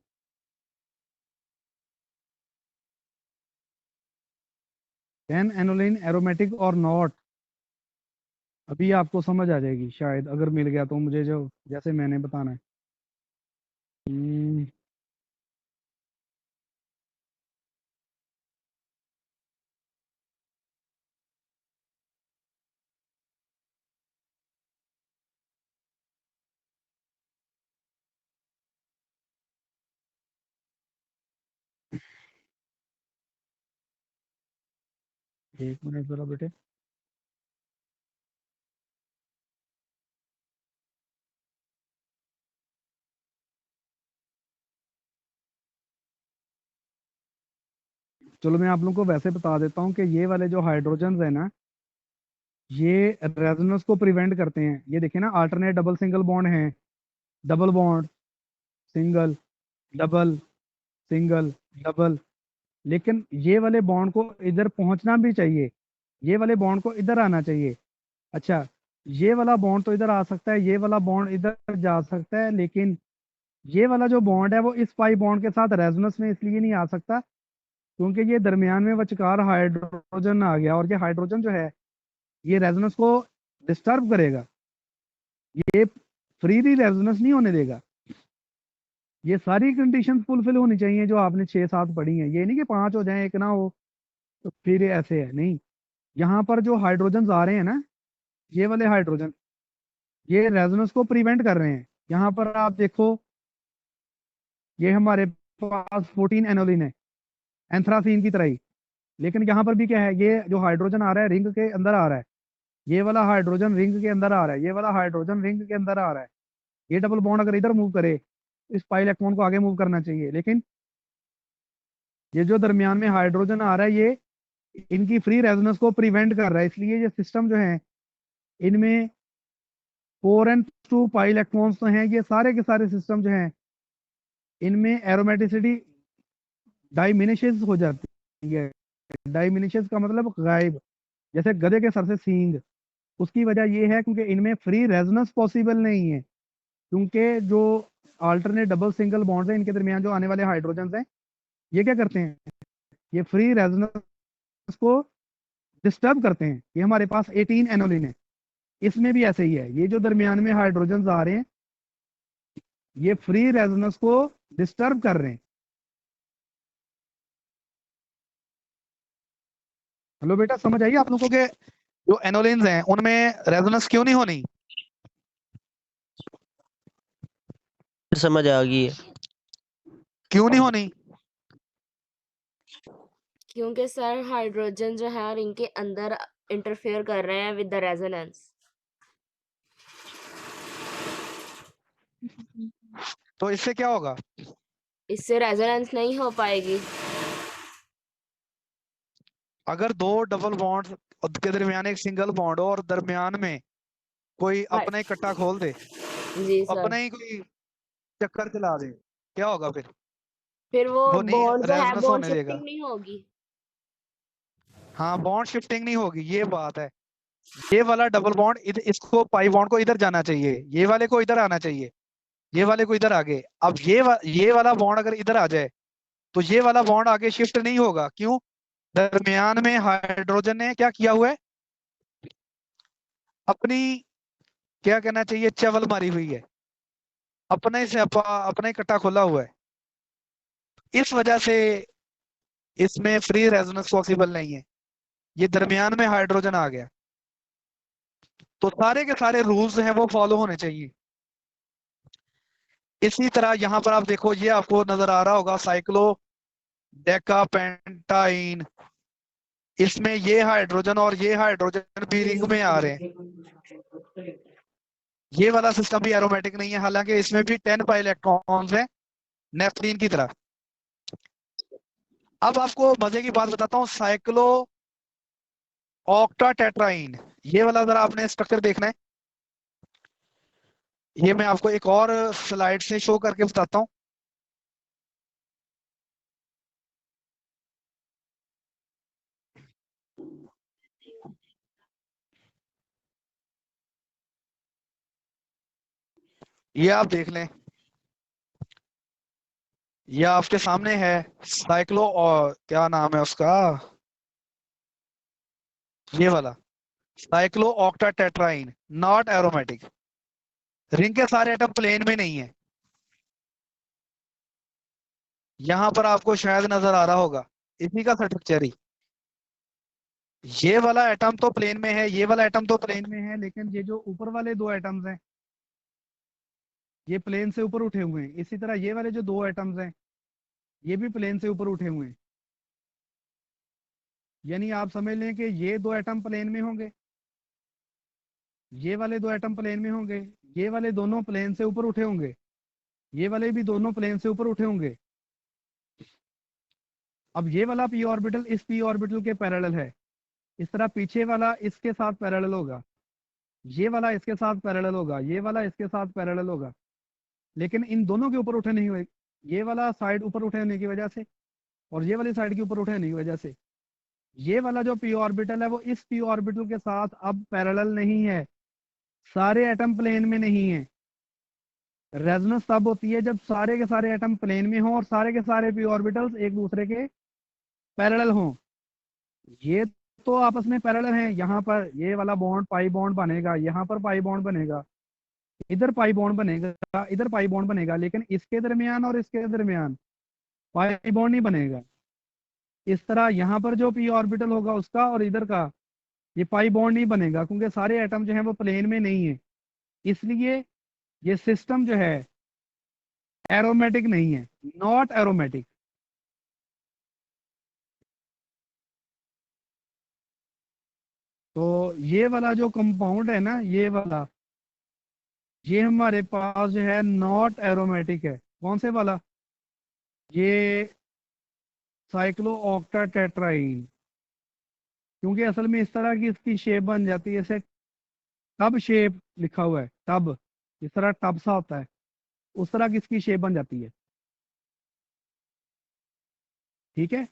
10 एनोलिन एरोमेटिक और नॉट, अभी आपको समझ आ जाएगी शायद, अगर मिल गया तो मुझे, जो जैसे मैंने बताना है। हम्म, एक मिनट जरा बेटे। चलो मैं आप लोगों को वैसे बता देता हूँ कि ये वाले जो हाइड्रोजन है ना, ये रेजोनेंस को प्रिवेंट करते हैं। ये देखिए ना, अल्टरनेट डबल सिंगल बॉन्ड है, double bond, single, double, single, double. लेकिन ये वाले बॉन्ड को इधर पहुंचना भी चाहिए, ये वाले बॉन्ड को इधर आना चाहिए। अच्छा, ये वाला बॉन्ड तो इधर आ सकता है, ये वाला बॉन्ड इधर जा सकता है, लेकिन ये वाला जो बॉन्ड है वो इस पाई बॉन्ड के साथ रेजोनेंस में इसलिए नहीं आ सकता क्योंकि ये दरमियान में विचकार हाइड्रोजन आ गया, और ये हाइड्रोजन जो है ये रेजोनेंस को डिस्टर्ब करेगा, ये फ्रीली रेजोनेंस नहीं होने देगा। ये सारी कंडीशंस फुलफिल होनी चाहिए जो आपने 6-7 पढ़ी हैं। ये नहीं कि 5 हो जाए, एक ना हो, तो फिर ऐसे है नहीं। यहाँ पर जो हाइड्रोजन आ रहे हैं ना, ये वाले हाइड्रोजन, ये रेजोनेंस को प्रिवेंट कर रहे हैं। यहाँ पर आप देखो, ये हमारे पास 14 एनोलिन है, एंथ्रासीन की तरह ही। लेकिन यहाँ पर भी क्या है, ये जो हाइड्रोजन आ रहा है रिंग के अंदर आ रहा है, ये वाला हाइड्रोजन रिंग के अंदर आ रहा है, ये वाला हाइड्रोजन रिंग के अंदर आ रहा है। ये डबल बॉन्ड अगर इधर मूव करे, इस पाई इलेक्ट्रॉन को आगे मूव करना चाहिए, लेकिन ये जो दरमियान में हाइड्रोजन आ रहा है, ये इनकी फ्री रेजोनेंस को प्रिवेंट कर रहा है। इसलिए ये सिस्टम जो है, इनमें 4n2 पाई इलेक्ट्रॉन्स तो हैं, ये सारे के सारे सिस्टम जो हैं, इनमें एरोमेटिसिटी डाइमिनिशेस हो जाती है। डाइमिनिशेस का मतलब गायब, जैसे गधे के सर से सींग। उसकी वजह ये है क्योंकि इनमें फ्री रेजोनेंस पॉसिबल नहीं है, क्योंकि जो अल्टरनेट डबल सिंगल बॉन्ड्स हैं, इनके दरमियान जो आने वाले हाइड्रोजन हैं, ये क्या करते हैं, ये फ्री रेजोनेंस को डिस्टर्ब करते हैं। ये हमारे पास 18 एनोलिन है, इसमें भी ऐसे ही है। ये जो दरमियान में हाइड्रोजन आ रहे हैं, ये फ्री रेजोनेंस को डिस्टर्ब कर रहे हैं। हेलो बेटा, समझ आई आप लोगों को कि जो एनोलिन्स हैं उनमें रेजोनेंस क्यों नहीं होनी? समझ आ गई है। क्यों नहीं होनी? क्योंकि सर हाइड्रोजन जो है रिंग के अंदर इंटरफेयर कर रहे हैं विद द रेजोनेंस। तो इससे क्या होगा? इससे रेजोनेंस नहीं हो पाएगी। अगर दो डबल बॉन्ड के दरमियान एक सिंगल बॉन्ड हो और दरमियान में कोई अपना ही कट्टा खोल दे, जी सर। अपना ही कोई चक्कर चला दे, क्या होगा फिर? फिर वो वो नहीं बॉन्ड जो है रेजोनेंस बॉन्ड होने देगा। शिफ्टिंग नहीं होगी। हाँ, बॉन्ड शिफ्टिंग नहीं होगी, ये बात है। ये वाला डबल बॉन्ड इसको पाई बॉन्ड को इधर जाना चाहिए, ये वाले को इधर आना चाहिए, ये वाले को इधर आगे। अब ये वाला बॉन्ड अगर इधर आ जाए तो ये वाला बॉन्ड आगे शिफ्ट नहीं होगा। क्यों? दरमियान में हाइड्रोजन ने क्या किया हुआ है, अपनी, क्या कहना चाहिए, चवल मारी हुई है, अपने से अपना ही कट्टा खोला हुआ है। इस वजह से इसमें फ्री रेजोनेंस पॉसिबल नहीं है, ये दरमियान में हाइड्रोजन आ गया। तो सारे के सारे रूल्स हैं वो फॉलो होने चाहिए। इसी तरह यहाँ पर आप देखो, ये आपको नजर आ रहा होगा साइक्लो डेकापेंटाइन, इसमें ये हाइड्रोजन और ये हाइड्रोजन भी रिंग में आ रहे हैं। ये वाला सिस्टम भी एरोमेटिक नहीं है, हालांकि इसमें भी 10 पाई इलेक्ट्रॉन्स हैं नेफ्थलीन की तरह। अब आपको मजे की बात बताता हूँ, साइक्लो ऑक्टाटेट्राइन, ये वाला जरा आपने स्ट्रक्चर देखना है। ये मैं आपको एक और स्लाइड से शो करके बताता हूँ। ये आप देख लें, ये आपके सामने है साइक्लो, और क्या नाम है उसका, ये वाला साइक्लो ऑक्टाटेट्राइन, नॉट एरोमेटिक। रिंग के सारे एटम प्लेन में नहीं है। यहां पर आपको शायद नजर आ रहा होगा, इसी का स्ट्रक्चर ही। ये वाला एटम तो प्लेन में है, ये वाला एटम तो प्लेन में है, लेकिन ये जो ऊपर वाले दो एटम्स हैं, ये प्लेन से ऊपर उठे हुए हैं। इसी तरह ये वाले जो दो एटम्स हैं, ये भी प्लेन से ऊपर उठे हुए हैं। यानी आप समझ लें कि ये दो एटम प्लेन में होंगे, ये वाले दो एटम प्लेन में होंगे, ये वाले दोनों प्लेन से ऊपर उठे होंगे, ये वाले भी दोनों प्लेन से ऊपर उठे होंगे। अब ये वाला p ऑर्बिटल इस p ऑर्बिटल के पैरेलल है, इस तरह पीछे वाला इसके साथ पैरेलल होगा, ये वाला इसके साथ पैरेलल होगा, ये वाला इसके साथ पैरेलल होगा, लेकिन इन दोनों के ऊपर उठे नहीं हुए, ये वाला साइड ऊपर उठे होने की वजह से और ये वाली साइड के ऊपर उठे होने की वजह से ये वाला जो p ऑर्बिटल है वो इस p ऑर्बिटल के साथ अब पैरेलल नहीं है, सारे एटम प्लेन में नहीं है। रेजोनेंस तब होती है जब सारे के सारे एटम प्लेन में हों और सारे के सारे p ऑर्बिटल्स एक दूसरे के पैरेलल हों। ये तो आपस में पैरेलल हैं, यहाँ पर ये वाला बॉन्ड पाई बॉन्ड बनेगा, यहाँ पर पाई बॉन्ड बनेगा, इधर पाई बॉन्ड बनेगा, इधर पाई बॉन्ड बनेगा, लेकिन इसके दरमियान और इसके दरमियान पाई बॉन्ड नहीं बनेगा। इस तरह यहाँ पर जो p ऑर्बिटल होगा उसका और इधर का ये पाई बॉन्ड नहीं बनेगा, क्योंकि सारे एटम जो है वो प्लेन में नहीं है, इसलिए ये सिस्टम जो है एरोमेटिक नहीं है, नॉट एरोमेटिक। तो ये वाला जो कंपाउंड है ना, ये वाला, ये हमारे पास जो है नॉट एरोमेटिक है। कौन से वाला? ये साइक्लो ऑक्टा टेट्राइन, क्योंकि असल में इस तरह की इसकी शेप बन जाती है, जैसे टब शेप लिखा हुआ है, टब, इस तरह टब सा होता है, उस तरह की इसकी शेप बन जाती है। ठीक है,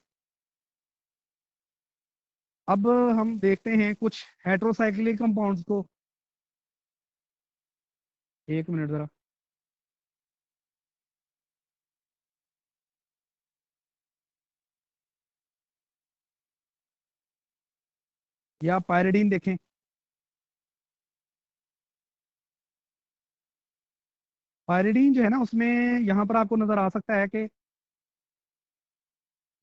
अब हम देखते हैं कुछ हेट्रोसाइक्लिक कंपाउंड्स को। एक मिनट जरा, या पायरिडीन देखें। पायरिडीन जो है ना, उसमें यहाँ पर आपको नजर आ सकता है कि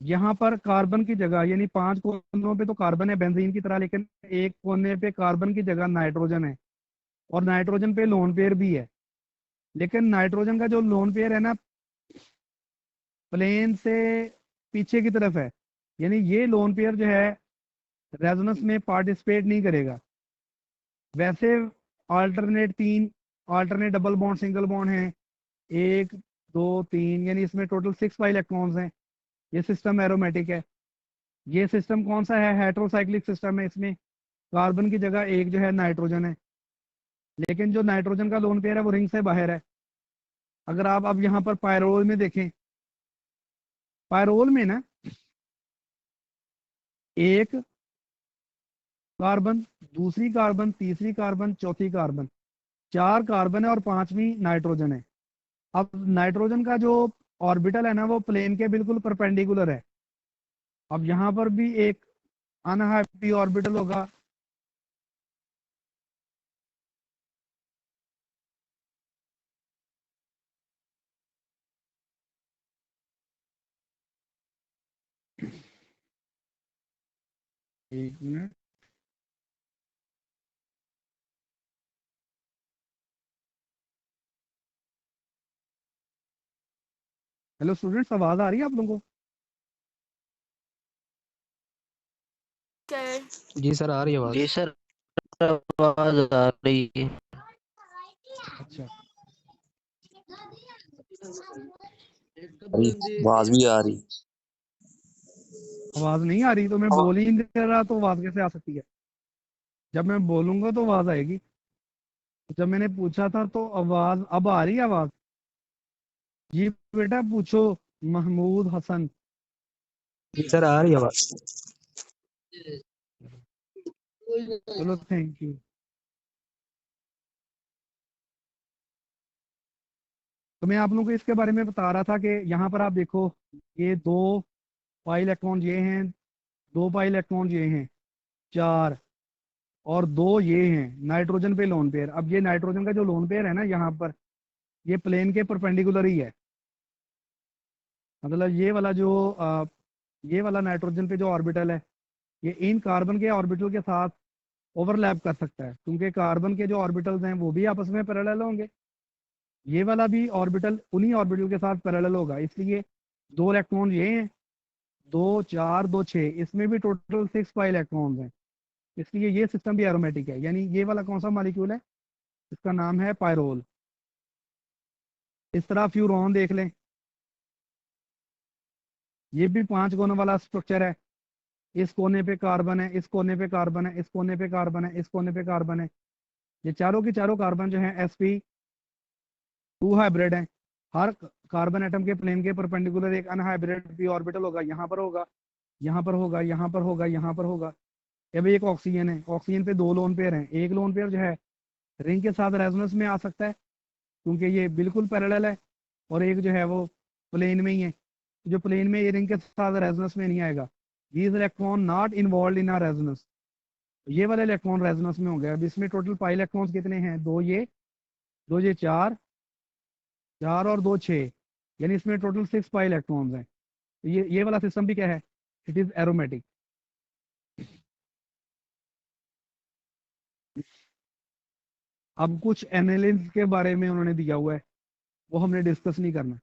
यहाँ पर कार्बन की जगह, यानी 5 कोनों पे तो कार्बन है बेंजीन की तरह, लेकिन एक कोने पे कार्बन की जगह नाइट्रोजन है और नाइट्रोजन पे लोन पेयर भी है। लेकिन नाइट्रोजन का जो लोन पेयर है ना, प्लेन से पीछे की तरफ है, यानी ये लोन पेयर जो है रेजोनेंस में पार्टिसिपेट नहीं करेगा। वैसे alternate double bond single bond हैं, 1 2 3, यानी इसमें टोटल 6 पाई इलेक्ट्रॉन्स हैं। ये सिस्टम एरोमेटिक है। ये सिस्टम कौन सा है? हेट्रोसाइक्लिक सिस्टम है। इसमें कार्बन की जगह एक जो है नाइट्रोजन है, लेकिन जो नाइट्रोजन का लोन पेयर है वो रिंग से बाहर है। अगर आप अब यहाँ पर पायरोल में देखें, पायरोल में ना एक कार्बन, दूसरी कार्बन, तीसरी कार्बन, चौथी कार्बन, 4 कार्बन है और 5वीं नाइट्रोजन है। अब नाइट्रोजन का जो ऑर्बिटल है ना वो प्लेन के बिल्कुल परपेंडिकुलर है। अब यहाँ पर भी एक अनहैप्पी ऑर्बिटल होगा, एक मिनट, हेलो स्टूडेंट्स, आवाज आ रही है आप लोगों को? सर जी सर, आ रही है आवाज। जी सर, आवाज आ रही है। अच्छा, आवाज भी आ रही। आवाज नहीं आ रही तो मैं बोल ही नहीं दे रहा, तो आवाज कैसे आ सकती है? जब मैं बोलूंगा तो आवाज आएगी। जब मैंने पूछा था तो आवाज अब आ रही है आवाज? जी बेटा पूछो, महमूद हसन। जी सर, आ रही है आवाज। चलो थैंक यू। तो मैं आप लोगों को इसके बारे में बता रहा था कि यहाँ पर आप देखो, ये 2 पाई इलेक्ट्रॉन ये हैं, 2 पाई इलेक्ट्रॉन ये हैं, 4 और 2 ये हैं नाइट्रोजन पे लोन पेयर। अब ये नाइट्रोजन का जो लोन पेयर है ना यहाँ पर, ये प्लेन के परपेंडिकुलर ही है। मतलब ये वाला नाइट्रोजन पे जो ऑर्बिटल है, ये इन कार्बन के ऑर्बिटल के साथ ओवरलैप कर सकता है, क्योंकि कार्बन के जो ऑर्बिटल्स हैं वो भी आपस में पैरेलल होंगे। ये वाला भी ऑर्बिटल उन्हीं ऑर्बिटल के साथ पैरेलल होगा, इसलिए 2 इलेक्ट्रॉन ये हैं, 2 4 2 6, इसमें भी टोटल 6 पाई इलेक्ट्रॉन्स हैं। इसलिए ये सिस्टम भी एरोमेटिक है। यानी ये वाला कौन सा मॉलिक्यूल है? इसका नाम है पायरोल। इस तरह फ्यूरॉन देख लें, ये भी 5 कोनों वाला स्ट्रक्चर है। इस कोने पे कार्बन है, इस कोने पे कार्बन है, इस कोने पे कार्बन है, इस कोने पे कार्बन है। ये चारों की चारों कार्बन जो है sp2 हाइब्रिड है। हर कार्बन एटम के प्लेन के परपेंडिकुलर एक अनहाइब्रिड p ऑर्बिटल होगा, यहाँ पर होगा, यहाँ पर होगा, यहाँ पर होगा, यहाँ पर होगा। अब एक ऑक्सीजन है, ऑक्सीजन पे 2 लोन पेयर हैं। एक लोन पेयर जो है रिंग के साथ रेजोनेंस में आ सकता है क्योंकि ये बिल्कुल पैरेलल है, और एक जो है वो प्लेन में ही है। जो प्लेन में ये रिंग के साथ रेजोनेंस में नहीं आएगा। These electron not involve in a resonance. ये वाले इलेक्ट्रॉन रेजोनेंस में हो गया। अब इसमें टोटल पाई इलेक्ट्रॉन्स कितने हैं? दो ये चार, चार और दो छः, यानी इसमें टोटल 6 पाई इलेक्ट्रॉन्स हैं। तो ये वाला सिस्टम भी क्या है? It is aromatic. अब कुछ एनालिसिस के बारे में उन्होंने दिया हुआ है, वो हमने डिस्कस नहीं करना।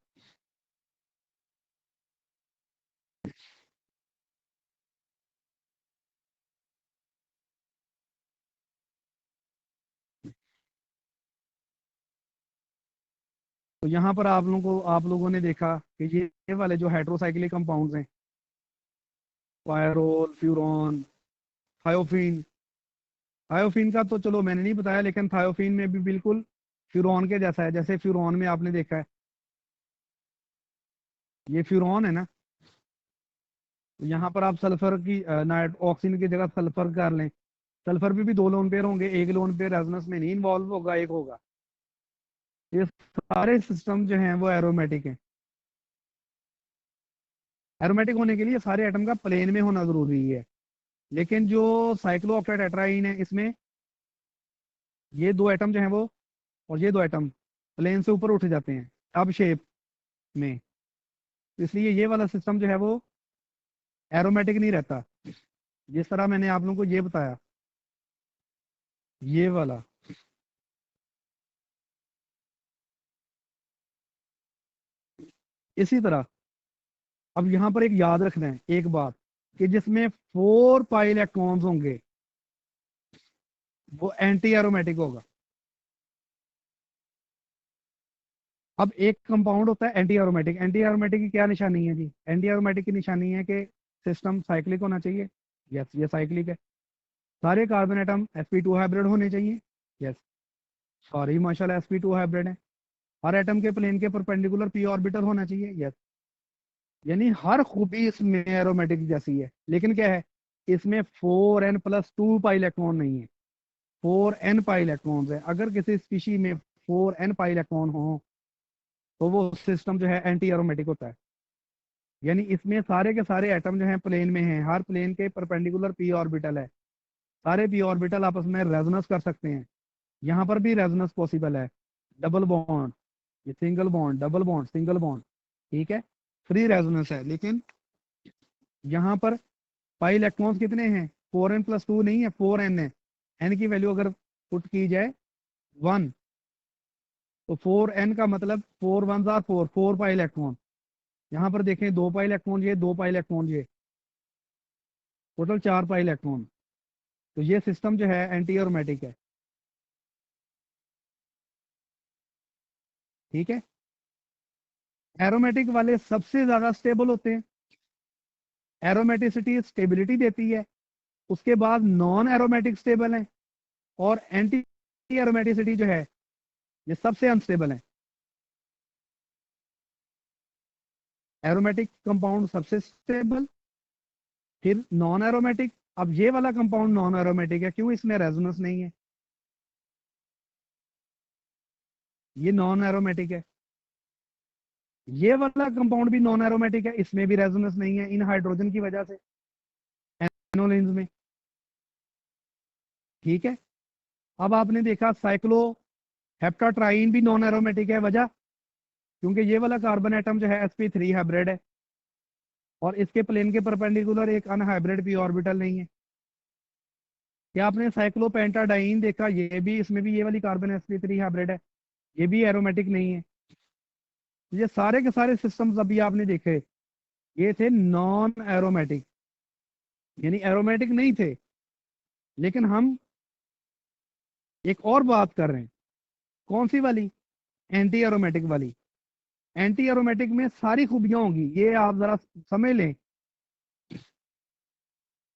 तो यहाँ पर आप लोगों ने देखा कि ये वाले जो हाइड्रोसाइक्लिक कंपाउंड्स हैं, पायरोल, फ्यूरॉन, थायोफीन। थायोफीन का तो चलो मैंने नहीं बताया, लेकिन थायोफीन में भी बिल्कुल फ्यूरॉन के जैसा है। जैसे फ्यूरॉन में आपने देखा है, ये फ्यूरॉन है ना, तो यहाँ पर आप सल्फर की नाइट ऑक्सीजन की जगह सल्फर कर लें। सल्फर पे भी 2 लोन पेयर होंगे, एक लोन पेयर रेजोनेंस में नहीं इन्वॉल्व होगा, एक होगा। ये सारे सिस्टम जो हैं वो एरोमेटिक हैं। एरोमेटिक होने के लिए सारे एटम का प्लेन में होना जरूरी है। लेकिन जो साइक्लोऑक्टेट्राईन है, इसमें ये 2 एटम जो हैं वो, और ये 2 एटम प्लेन से ऊपर उठ जाते हैं अब शेप में। इसलिए ये वाला सिस्टम जो है वो एरोमेटिक नहीं रहता। जिस तरह मैंने आप लोगों को ये बताया, ये वाला इसी तरह। अब यहाँ पर एक याद रखना है एक बात, कि जिसमें 4 पाई इलेक्ट्रॉन्स होंगे वो एंटी एरोमेटिक होगा। अब एक कंपाउंड होता है एंटी एरोमेटिक। एंटी एरोमेटिक की क्या निशानी है जी? एंटी एरोमेटिक की निशानी है कि सिस्टम साइक्लिक होना चाहिए। यस, ये साइक्लिक है। सारे कार्बन एटम sp2 हाइब्रिड होने चाहिए। यस, सॉरी माशाल्लाह sp2 हाइब्रिड है। हर एटम के प्लेन के परपेंडिकुलर p ऑर्बिटल होना चाहिए। यस, यानी हर खूबी इसमें एरोमेटिक जैसी है। लेकिन क्या है, इसमें 4n+2 पाई इलेक्ट्रॉन नहीं है, 4n पाई इलेक्ट्रॉन है। अगर किसी स्पीशी में 4n पाई इलेक्ट्रॉन हो तो वो सिस्टम जो है एंटी एरोमेटिक होता है। यानी इसमें सारे के सारे एटम जो हैं प्लेन में हैं, हर प्लेन के परपेंडिकुलर p ऑर्बिटल है। सारे p ऑर्बिटल आपस में रेजोनेंस कर सकते हैं। यहाँ पर भी रेजोनेंस पॉसिबल है। डबल बॉन्ड, ये single bond, double bond, single bond, ठीक है, फ्री रेजोनेंस है। लेकिन यहाँ पर पाई इलेक्ट्रॉन्स कितने हैं? 4n+2 नहीं है, 4n है। n की वैल्यू अगर पुट की जाए 1, तो 4n का मतलब 4 1 आर 4, 4 पाई इलेक्ट्रॉन। यहाँ पर देखें 2 पाई इलेक्ट्रॉन ये, 2 पाई इलेक्ट्रॉन ये, टोटल 4 पाई इलेक्ट्रॉन। तो ये सिस्टम जो है एंटी एरोमेटिक है। ठीक है, एरोमेटिक वाले सबसे ज्यादा स्टेबल होते हैं। एरोमेटिसिटी स्टेबिलिटी देती है। उसके बाद नॉन एरोमेटिक स्टेबल है, और एंटी एरोमेटिसिटी जो है ये सबसे अनस्टेबल है। एरोमेटिक कंपाउंड सबसे स्टेबल, फिर नॉन एरोमेटिक। अब ये वाला कंपाउंड नॉन एरोमेटिक है, क्यों? इसमें रेजोनेंस नहीं है, ये नॉन एरोमेटिक है। ये वाला कंपाउंड भी नॉन एरोमेटिक है, इसमें भी रेजोनेंस नहीं है इन हाइड्रोजन की वजह से एनोलिन्स में। ठीक है, अब आपने देखा साइक्लो हेप्टाट्राइन भी नॉन एरोमेटिक है। वजह, क्योंकि ये वाला कार्बन एटम जो है sp3 हाइब्रिड है, और इसके प्लेन के परपेंडिकुलर एक अनहाइब्रिड p ऑर्बिटल नहीं है। क्या आपने साइक्लोपेंटाडाइन देखा? ये भी, इसमें भी ये वाली कार्बन sp3 हाइब्रिड है, ये भी एरोमेटिक नहीं है। ये सारे के सारे सिस्टम्स अभी आपने देखे, ये थे नॉन एरोमेटिक, यानी एरोमेटिक नहीं थे। लेकिन हम एक और बात कर रहे हैं, कौन सी वाली? एंटी एरोमेटिक वाली। एंटी एरोमेटिक में सारी खूबियां होंगी, ये आप जरा समझ लें,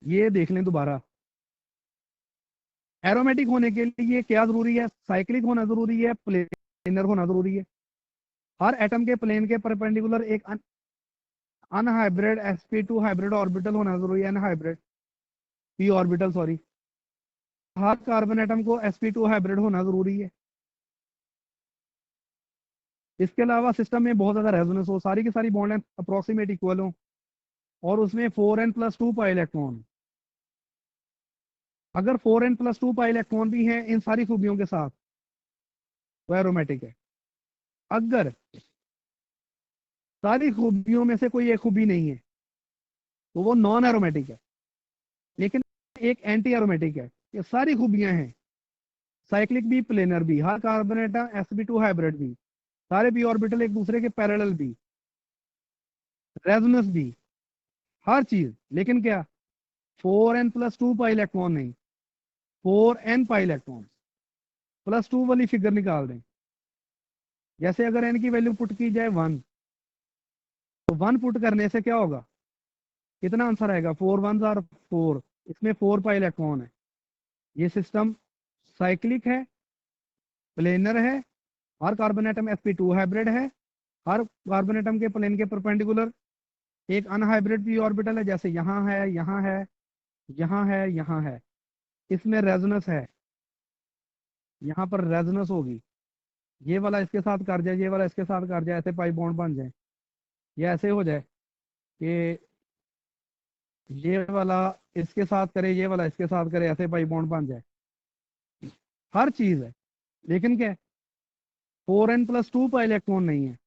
ये देख लें दोबारा। एरोमेटिक होने के लिए क्या जरूरी है? साइक्लिक होना जरूरी है, प्लेनर होना जरूरी है। हर एटम के प्लेन के परपेंडिकुलर एक अनहाइब्रिड sp2 हाइब्रिड ऑर्बिटल होना जरूरी है, अनहाइब्रिड p ऑर्बिटल सॉरी। हर कार्बन एटम को sp2 हाइब्रिड होना जरूरी है। इसके अलावा सिस्टम में बहुत ज्यादा रेजोनेंस हो, सारी की सारी बॉन्ड लेंथ अप्रोक्सीमेट इक्वल हो, और उसमें 4n+2 पाई इलेक्ट्रॉन। अगर 4n+2 पाई इलेक्ट्रॉन भी हैं इन सारी खूबियों के साथ तो एरोमेटिक है। अगर सारी खूबियों में से कोई एक खूबी नहीं है तो वो नॉन एरोमेटिक है। लेकिन एक एंटी एरोमेटिक है, ये सारी खूबियां हैं, साइक्लिक भी, प्लेनर भी, हर कार्बन एटम sp2 हाइब्रिड भी, सारे पी ऑर्बिटल एक दूसरे के पैरेलल भी, रेजोनेंस भी, हर चीज। लेकिन क्या 4n+2 पाई इलेक्ट्रॉन नहीं, 4n पाई इलेक्ट्रॉन। +2 वाली फिगर निकाल दें। जैसे अगर n की वैल्यू पुट की जाए 1, तो 1 पुट करने से क्या होगा, कितना आंसर आएगा? 4 1s आर 4, इसमें 4 पाई इलेक्ट्रॉन है। ये सिस्टम साइक्लिक है, प्लेनर है, हर कार्बन एटम sp2 हाइब्रिड है, हर कार्बन एटम के प्लेन के परपेंडिकुलर एक अनहाइब्रिड पी ऑर्बिटल है, जैसे यहाँ है, यहाँ है, यहाँ है, यहाँ है। इसमें रेजोनेंस है, यहाँ पर रेजोनेंस होगी, ये वाला इसके साथ कर जाए, ये वाला इसके साथ कर जाए, ऐसे पाई बॉन्ड बन जाए, या ऐसे हो जाए कि ये वाला इसके साथ करे, ये वाला इसके साथ करे, ऐसे पाई बॉन्ड बन जाए। हर चीज है। लेकिन क्या 4n+2 पाई इलेक्ट्रॉन नहीं है,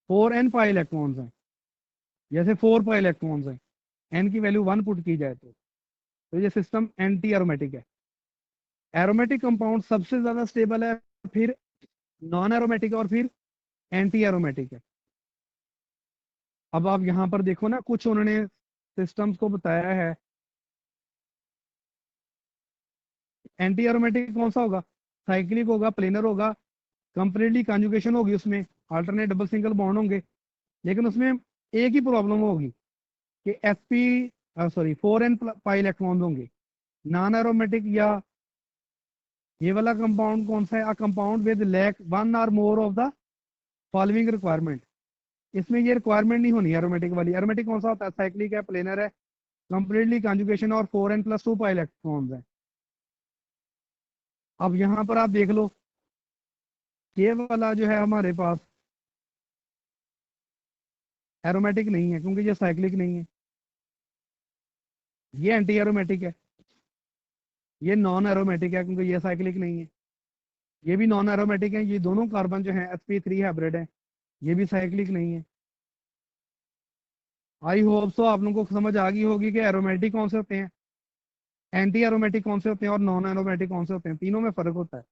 4n पाई इलेक्ट्रॉन्स हैं, जैसे 4 पाई इलेक्ट्रॉन्स हैं। n की वैल्यू 1 पुट की जाए तो ये सिस्टम एंटी एरोमेटिक है। एरोमेटिक कंपाउंड सबसे ज्यादा स्टेबल है, फिर नॉन एरोमेटिक और फिर एंटी एरोमेटिक है। अब आप यहाँ पर देखो ना, कुछ उन्होंने सिस्टम्स को बताया है। एंटी एरोमेटिक कौन सा होगा? साइक्लिक होगा, प्लेनर होगा, कंप्लीटली कॉन्जुगेशन होगी, उसमें अल्टरनेट डबल सिंगल बॉन्ड होंगे। लेकिन उसमें एक ही प्रॉब्लम होगी कि sp 4n पाई इलेक्ट्रॉन होंगे। नॉन एरोमेटिक या ये वाला कंपाउंड कौन सा है? अ कंपाउंड विद लैक 1 और more of the following requirement. इसमें ये रिक्वायरमेंट नहीं होनी एरोमेटिक वाली। एरोमेटिक कौन सा होता है? साइक्लिक है, प्लेनर है, कंप्लीटली कॉन्जुगेशन और 4n+2 पाई इलेक्ट्रॉन्स है। अब यहाँ पर आप देख लो, ये वाला जो है हमारे पास एरोमेटिक नहीं है, क्योंकि ये साइक्लिक नहीं है। ये एंटी एरोमेटिक है। ये नॉन एरोमेटिक है, क्योंकि ये साइक्लिक नहीं है। ये भी नॉन एरोमेटिक है। ये दोनों कार्बन जो है sp3 हाइब्रिड है, ये भी साइक्लिक नहीं है। आई होप सो आप लोगों को समझ आ गई होगी कि एरोमेटिक कौन से होते हैं, एंटी एरोमेटिक कौन से होते हैं, और नॉन एरोमेटिक कौन से होते हैं। तीनों में फर्क होता है।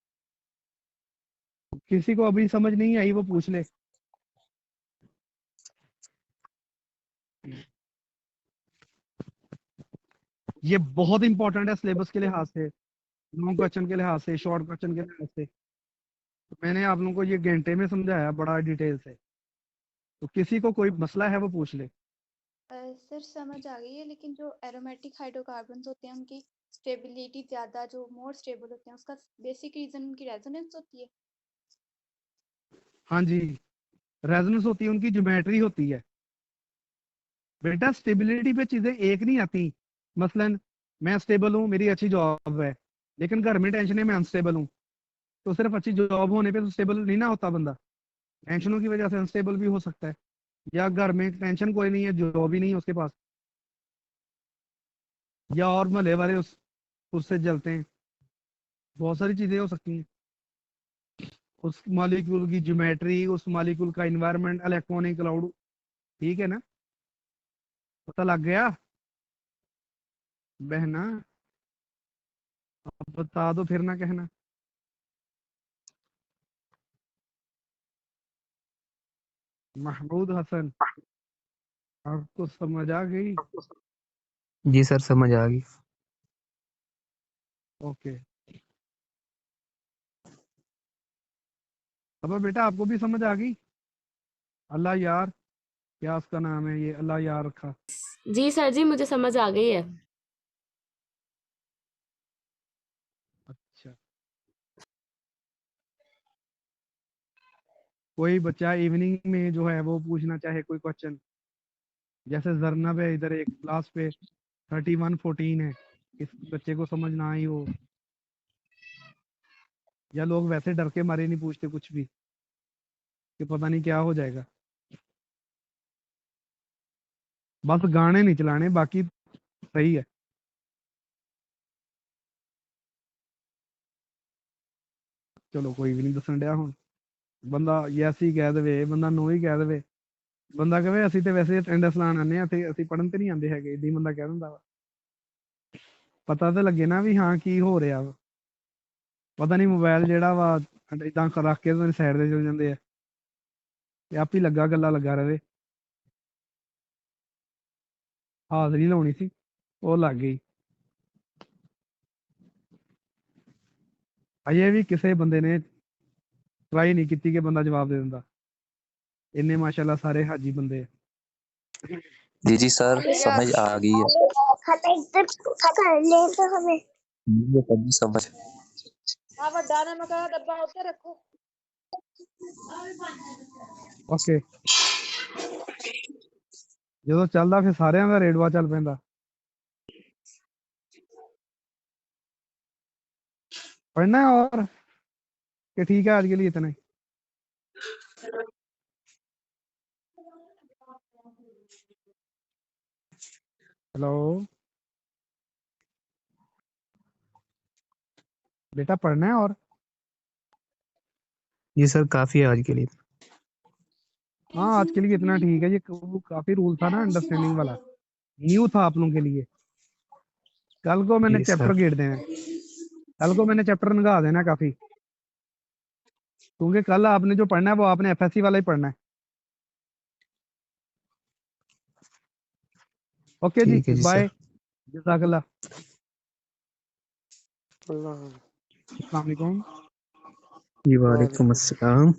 किसी को अभी समझ नहीं आई वो पूछ ले। ये बहुत इंपॉर्टेंट है सिलेबस के लिहाज से, लॉन्ग क्वेश्चन के लिहाज से, शॉर्ट क्वेश्चन के लिहाज से। तो मैंने आप लोगों को ये घंटे में समझाया बड़ा डिटेल से। तो किसी को कोई मसला है वो पूछ ले। सर समझ आ गई है, लेकिन जो एरोमेटिक हाइड्रोकार्बन्स होते हैं उनकी स्टेबिलिटी ज़्यादा, जो मोर स्टेबल होते हैं, उसका बेसिक रीज़न उनकी रेजोनेंस होती है। हाँ जी, रेजोनेंस होती है, उनकी ज्योमेट्री होती है। बेटा स्टेबिलिटी पे चीजें एक नहीं आती। मसलन मैं स्टेबल हूँ, मेरी अच्छी जॉब है, लेकिन घर में टेंशन है, मैं अनस्टेबल हूँ। तो सिर्फ अच्छी जॉब होने पे तो स्टेबल नहीं ना होता बंदा, टेंशनों की वजह से अनस्टेबल भी हो सकता है। या घर में टेंशन कोई नहीं है, जॉब ही नहीं है उसके पास, या और महल्ले वाले उससे जलते हैं। बहुत सारी चीजें हो सकती हैं। उस मॉलिक्यूल की ज्योमेट्री, उस मॉलिक्यूल का इन्वायरमेंट, इलेक्ट्रॉनिक क्लाउड। ठीक है ना, पता लग गया बहना? अब बता दो फिर ना कहना। महमूद हसन, आपको समझ आ गई? जी सर समझ आ गई। ओके। अब बेटा आपको भी समझ आ गई? अल्लाह यार, क्या उसका नाम है, ये अल्लाह यार रखा। जी सर जी, मुझे समझ आ गई है। अच्छा, कोई बच्चा इवनिंग में जो है वो पूछना चाहे कोई क्वेश्चन, जैसे जरनब है इधर एक क्लास पे 3114 है, इस बच्चे को समझ ना आई हो, या लोग वैसे डर के मारे नहीं पूछते कुछ भी कि पता नहीं क्या हो जाएगा। बस गाने नहीं चलाने, बाकी सही है। चलो कोई भी नहीं दसन ਡਿਆ ਹੁਣ, ਬੰਦਾ ਯੈਸ ਹੀ ਕਹਿ ਦੇਵੇ, ਬੰਦਾ ਨੋ ਹੀ ਕਹਿ ਦੇਵੇ, ਬੰਦਾ ਕਹੇ ਅਸੀਂ ਤੇ ਵੈਸੇ ਅਟੈਂਡੈਂਸ ਲਾਣ ਆਨੇ ਆ ਤੇ ਅਸੀਂ ਪੜਨ ਤੇ ਨਹੀਂ ਆਂਦੇ ਹੈਗੇ, ਇਦਾਂ ਬੰਦਾ ਕਹਿ ਦਿੰਦਾ ਵਾ। ਪਤਾ ਤੇ ਲੱਗੇ ਨਾ ਵੀ ਹਾਂ ਕੀ ਹੋ ਰਿਹਾ ਵਾ। ਪਤਾ ਨਹੀਂ ਮੋਬਾਈਲ ਜਿਹੜਾ ਵਾ ਇਦਾਂ ਰੱਖ ਕੇ ਤੇ ਸਾਈਡ ਤੇ ਚਲ ਜਾਂਦੇ ਆ, ਤੇ ਆਪ ਹੀ ਲੱਗਾ ਗੱਲਾਂ ਲੱਗਾ ਰਵੇ। ਹਾਜ਼ਰੀ ਲਾਉਣੀ ਸੀ, ਉਹ ਲੱਗ ਗਈ। ਅਜੇ ਵੀ ਕਿਸੇ ਬੰਦੇ ਨੇ ਟਰਾਈ ਨਹੀਂ ਕੀਤੀ ਕਿ ਬੰਦਾ ਜਵਾਬ ਦੇ ਦਿੰਦਾ, ਇੰਨੇ ਮਾਸ਼ਾਅੱਲਾ ਸਾਰੇ ਹਾਜੀ ਬੰਦੇ ਆ। जी सर समझ आ गई है। मुझे तभी समझ। ਓਕੇ, ਜਦੋਂ ਚੱਲਦਾ ਫਿਰ ਸਾਰਿਆਂ ਦਾ ਰੇਡਵਾ ਚੱਲ ਪੈਂਦਾ। पढ़ना है और कि ठीक है आज के लिए इतना ही। हेलो बेटा, पढ़ना है और? जी सर काफी है आज के लिए। हाँ आज के लिए इतना ठीक है। ये काफी रूल था ना अंडरस्टैंडिंग वाला, न्यू था आप लोगों के लिए। कल को मैंने जी चैप्टर सर। गेट देना है, कल को मैंने चैप्टर निकाल देना काफी, क्योंकि कल आपने जो पढ़ना है वो आपने एफएससी वाला ही पढ़ना है। ओके जी, ठीक है जी बाय, सर। जज़ाकल्लाह, अल्लाह अस्सलाम वालेकुम। जी वालेकुम अस्सलाम।